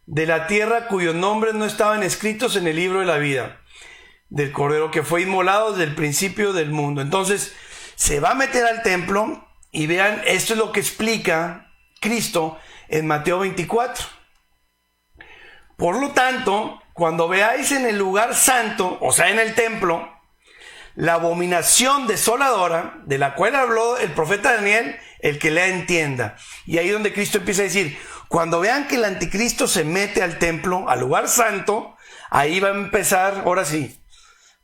de la tierra cuyos nombres no estaban escritos en el libro de la vida del Cordero que fue inmolado desde el principio del mundo. Entonces se va a meter al templo y vean, esto es lo que explica Cristo en Mateo 24. Por lo tanto, cuando veáis en el lugar santo, o sea en el templo, la abominación desoladora de la cual habló el profeta Daniel, el que lea entienda. Y ahí donde Cristo empieza a decir, cuando vean que el anticristo se mete al templo, al lugar santo, ahí va a empezar, ahora sí,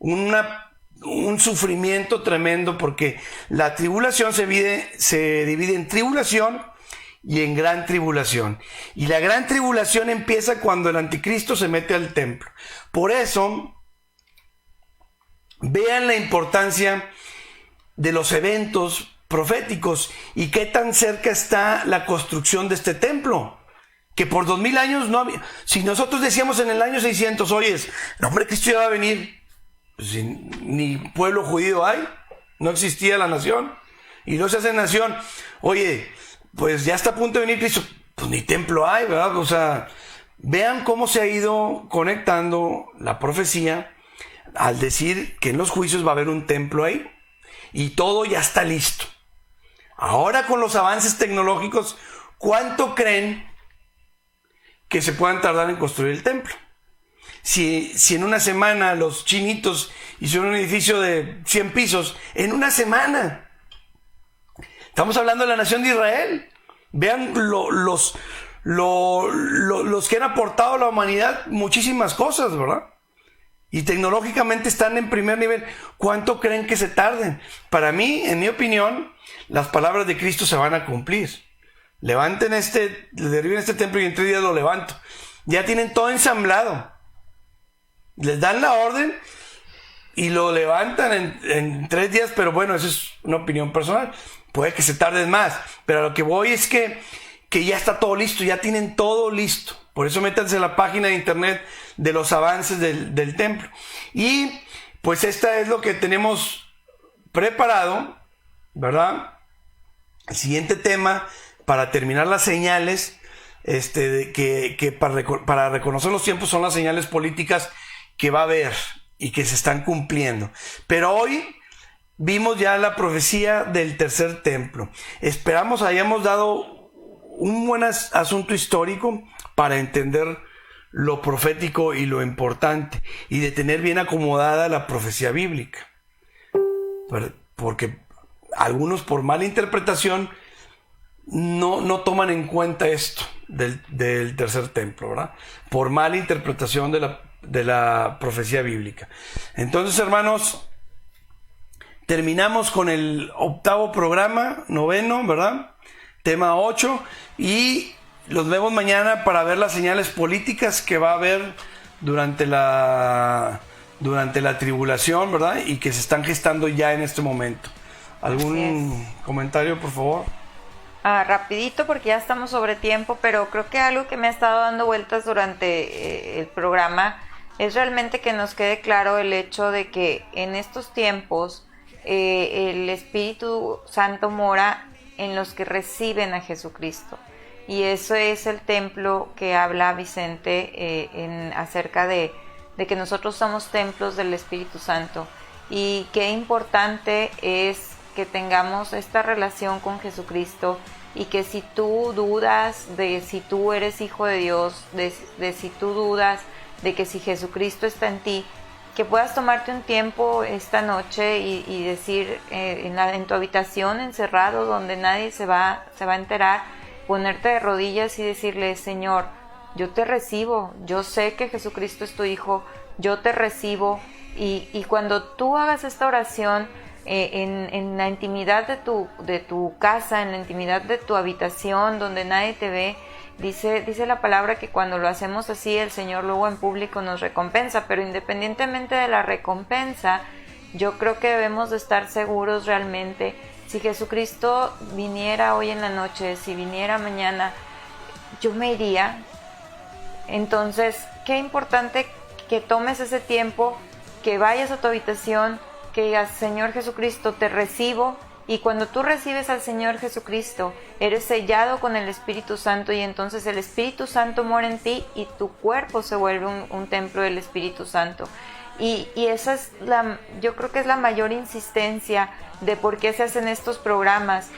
un sufrimiento tremendo, porque la tribulación se divide en tribulación y en gran tribulación. Y la gran tribulación empieza cuando el anticristo se mete al templo. Por eso, vean la importancia de los eventos proféticos y qué tan cerca está la construcción de este templo, que por 2000 años no había. Si nosotros decíamos en el año 600, oye, no, hombre, Cristo ya va a venir, pues, ni pueblo judío hay, no existía la nación, y no se hace nación. Oye, pues ya está a punto de venir Cristo, pues ni templo hay, ¿verdad? O sea, vean cómo se ha ido conectando la profecía al decir que en los juicios va a haber un templo ahí y todo ya está listo. Ahora, con los avances tecnológicos, ¿cuánto creen que se puedan tardar en construir el templo? Si en una semana los chinitos hicieron un edificio de 100 pisos, en una semana. Estamos hablando de la nación de Israel. Vean los que han aportado a la humanidad muchísimas cosas, ¿verdad? Y tecnológicamente están en primer nivel. ¿Cuánto creen que se tarden? Para mí, en mi opinión, las palabras de Cristo se van a cumplir. Levanten derriben este templo y en 3 días lo levanto. Ya tienen todo ensamblado. Les dan la orden y lo levantan en 3 días, pero bueno, eso es una opinión personal. Puede que se tarden más, pero a lo que voy es que ya está todo listo, ya tienen todo listo. Por eso métanse a la página de internet de los avances del templo. Y pues esta es lo que tenemos preparado, ¿verdad? El siguiente tema, para terminar las señales, que para reconocer los tiempos, son las señales políticas que va a haber y que se están cumpliendo. Pero hoy vimos ya la profecía del tercer templo. Esperamos hayamos dado un buen asunto histórico para entender lo profético y lo importante, y de tener bien acomodada la profecía bíblica. Porque algunos, por mala interpretación, no toman en cuenta esto del tercer templo, ¿verdad? Por mala interpretación de la profecía bíblica. Entonces, hermanos, terminamos con el 8º programa, 9º, ¿verdad? Tema 8, y los vemos mañana para ver las señales políticas que va a haber durante la tribulación, ¿verdad? Y que se están gestando ya en este momento. ¿Algún comentario, por favor? Rapidito, porque ya estamos sobre tiempo, pero creo que algo que me ha estado dando vueltas durante el programa es realmente que nos quede claro el hecho de que en estos tiempos el Espíritu Santo mora en los que reciben a Jesucristo. Y eso es el templo que habla Vicente acerca de que nosotros somos templos del Espíritu Santo. Y qué importante es que tengamos esta relación con Jesucristo, y que si tú dudas de si tú eres hijo de Dios, de si tú dudas de que si Jesucristo está en ti, que puedas tomarte un tiempo esta noche y decir en tu habitación encerrado, donde nadie se va a enterar, ponerte de rodillas y decirle: Señor, yo te recibo, yo sé que Jesucristo es tu Hijo, yo te recibo. Y cuando tú hagas esta oración en la intimidad de tu casa, en la intimidad de tu habitación, donde nadie te ve, dice la palabra que cuando lo hacemos así, el Señor luego en público nos recompensa. Pero independientemente de la recompensa, yo creo que debemos de estar seguros realmente. Si Jesucristo viniera hoy en la noche, si viniera mañana, yo me iría. Entonces, qué importante que tomes ese tiempo, que vayas a tu habitación, que digas: Señor Jesucristo, te recibo. Y cuando tú recibes al Señor Jesucristo, eres sellado con el Espíritu Santo, y entonces el Espíritu Santo mora en ti y tu cuerpo se vuelve un templo del Espíritu Santo. Y esa es yo creo que es la mayor insistencia de por qué se hacen estos programas,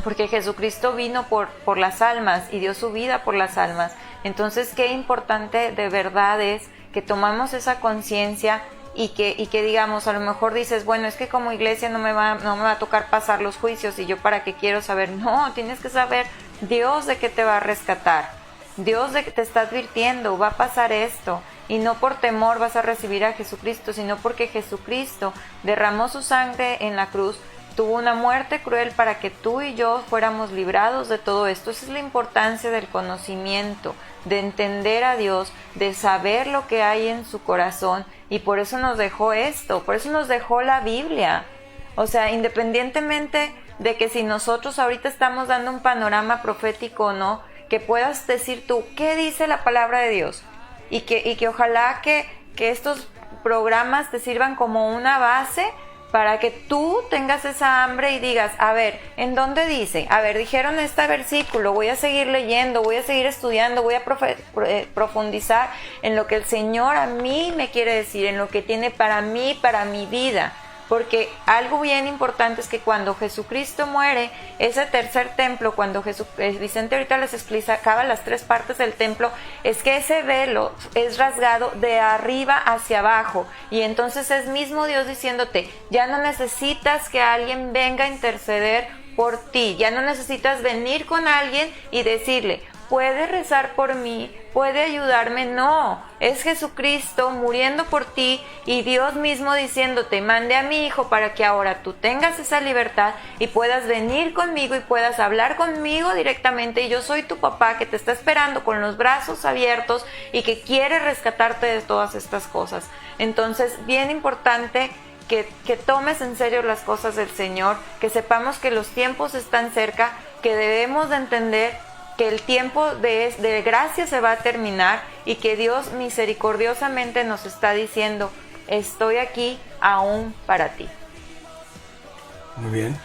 porque Jesucristo vino por las almas y dio su vida por las almas. Entonces, qué importante de verdad es que tomamos esa conciencia y que digamos, a lo mejor dices: bueno, es que como iglesia no me va a tocar pasar los juicios, y yo para qué quiero saber. No, tienes que saber Dios de qué te va a rescatar. Dios te está advirtiendo, va a pasar esto, y no por temor vas a recibir a Jesucristo, sino porque Jesucristo derramó su sangre en la cruz, tuvo una muerte cruel para que tú y yo fuéramos librados de todo esto. Esa es la importancia del conocimiento, de entender a Dios, de saber lo que hay en su corazón, y por eso nos dejó esto, por eso nos dejó la Biblia. O sea, independientemente de que si nosotros ahorita estamos dando un panorama profético o no, que puedas decir tú, ¿qué dice la palabra de Dios? Y que ojalá que estos programas te sirvan como una base para que tú tengas esa hambre y digas, a ver, ¿en dónde dice? A ver, dijeron este versículo, voy a seguir leyendo, voy a seguir estudiando, voy a profundizar en lo que el Señor a mí me quiere decir, en lo que tiene para mí, para mi vida. Porque algo bien importante es que cuando Jesucristo muere, ese tercer templo, cuando Vicente ahorita les explicaba las 3 partes del templo, es que ese velo es rasgado de arriba hacia abajo, y entonces es mismo Dios diciéndote, ya no necesitas que alguien venga a interceder por ti, ya no necesitas venir con alguien y decirle, puede rezar por mí, puede ayudarme. No, es Jesucristo muriendo por ti y Dios mismo diciéndote, mandé a mi hijo para que ahora tú tengas esa libertad y puedas venir conmigo y puedas hablar conmigo directamente, y yo soy tu papá que te está esperando con los brazos abiertos y que quiere rescatarte de todas estas cosas. Entonces, bien importante que tomes en serio las cosas del Señor, que sepamos que los tiempos están cerca, que debemos de entender que el tiempo de gracia se va a terminar y que Dios misericordiosamente nos está diciendo, estoy aquí aún para ti. Muy bien,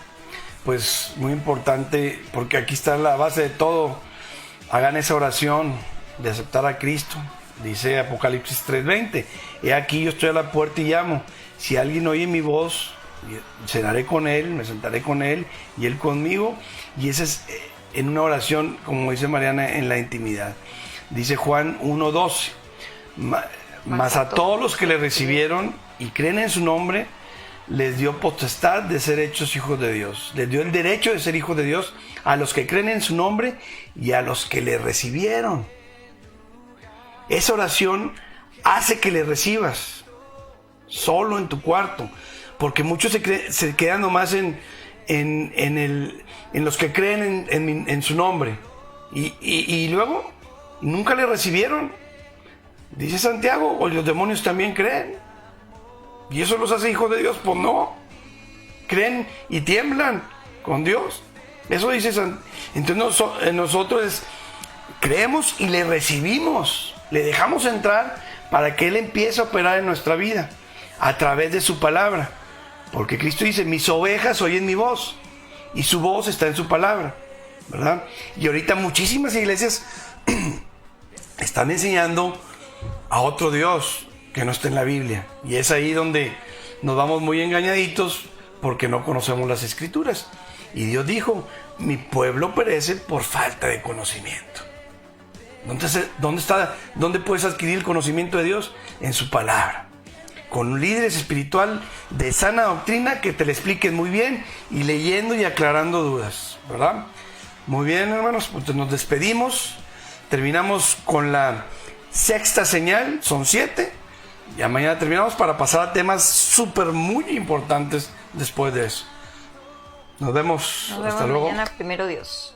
pues muy importante, porque aquí está la base de todo. Hagan esa oración de aceptar a Cristo. Dice Apocalipsis 3:20, he aquí yo estoy a la puerta y llamo, si alguien oye mi voz, cenaré con él, me sentaré con él y él conmigo. Y ese es en una oración, como dice Mariana, en la intimidad. Dice Juan 1:12, mas a todos los que le recibieron y creen en su nombre, les dio potestad de ser hechos hijos de Dios. Les dio el derecho de ser hijos de Dios a los que creen en su nombre y a los que le recibieron. Esa oración hace que le recibas solo en tu cuarto, porque muchos se quedan nomás en los que creen en su nombre y luego nunca le recibieron. Dice Santiago, o los demonios también creen y eso los hace hijos de Dios. Pues no, creen y tiemblan con Dios. Eso dice Santiago. Entonces nosotros creemos y le recibimos, le dejamos entrar para que Él empiece a operar en nuestra vida a través de su palabra. Porque Cristo dice, mis ovejas oyen mi voz, y su voz está en su palabra, ¿verdad? Y ahorita muchísimas iglesias están enseñando a otro Dios que no está en la Biblia. Y es ahí donde nos vamos muy engañaditos, porque no conocemos las Escrituras. Y Dios dijo, mi pueblo perece por falta de conocimiento. ¿Dónde puedes adquirir el conocimiento de Dios? En su palabra, con líderes espiritual de sana doctrina que te le expliquen muy bien y leyendo y aclarando dudas, ¿verdad? Muy bien, hermanos, pues nos despedimos. Terminamos con la 6ª señal, son 7. Ya mañana terminamos para pasar a temas súper muy importantes después de eso. Nos vemos. Nos vemos hasta luego. Mañana, primero Dios.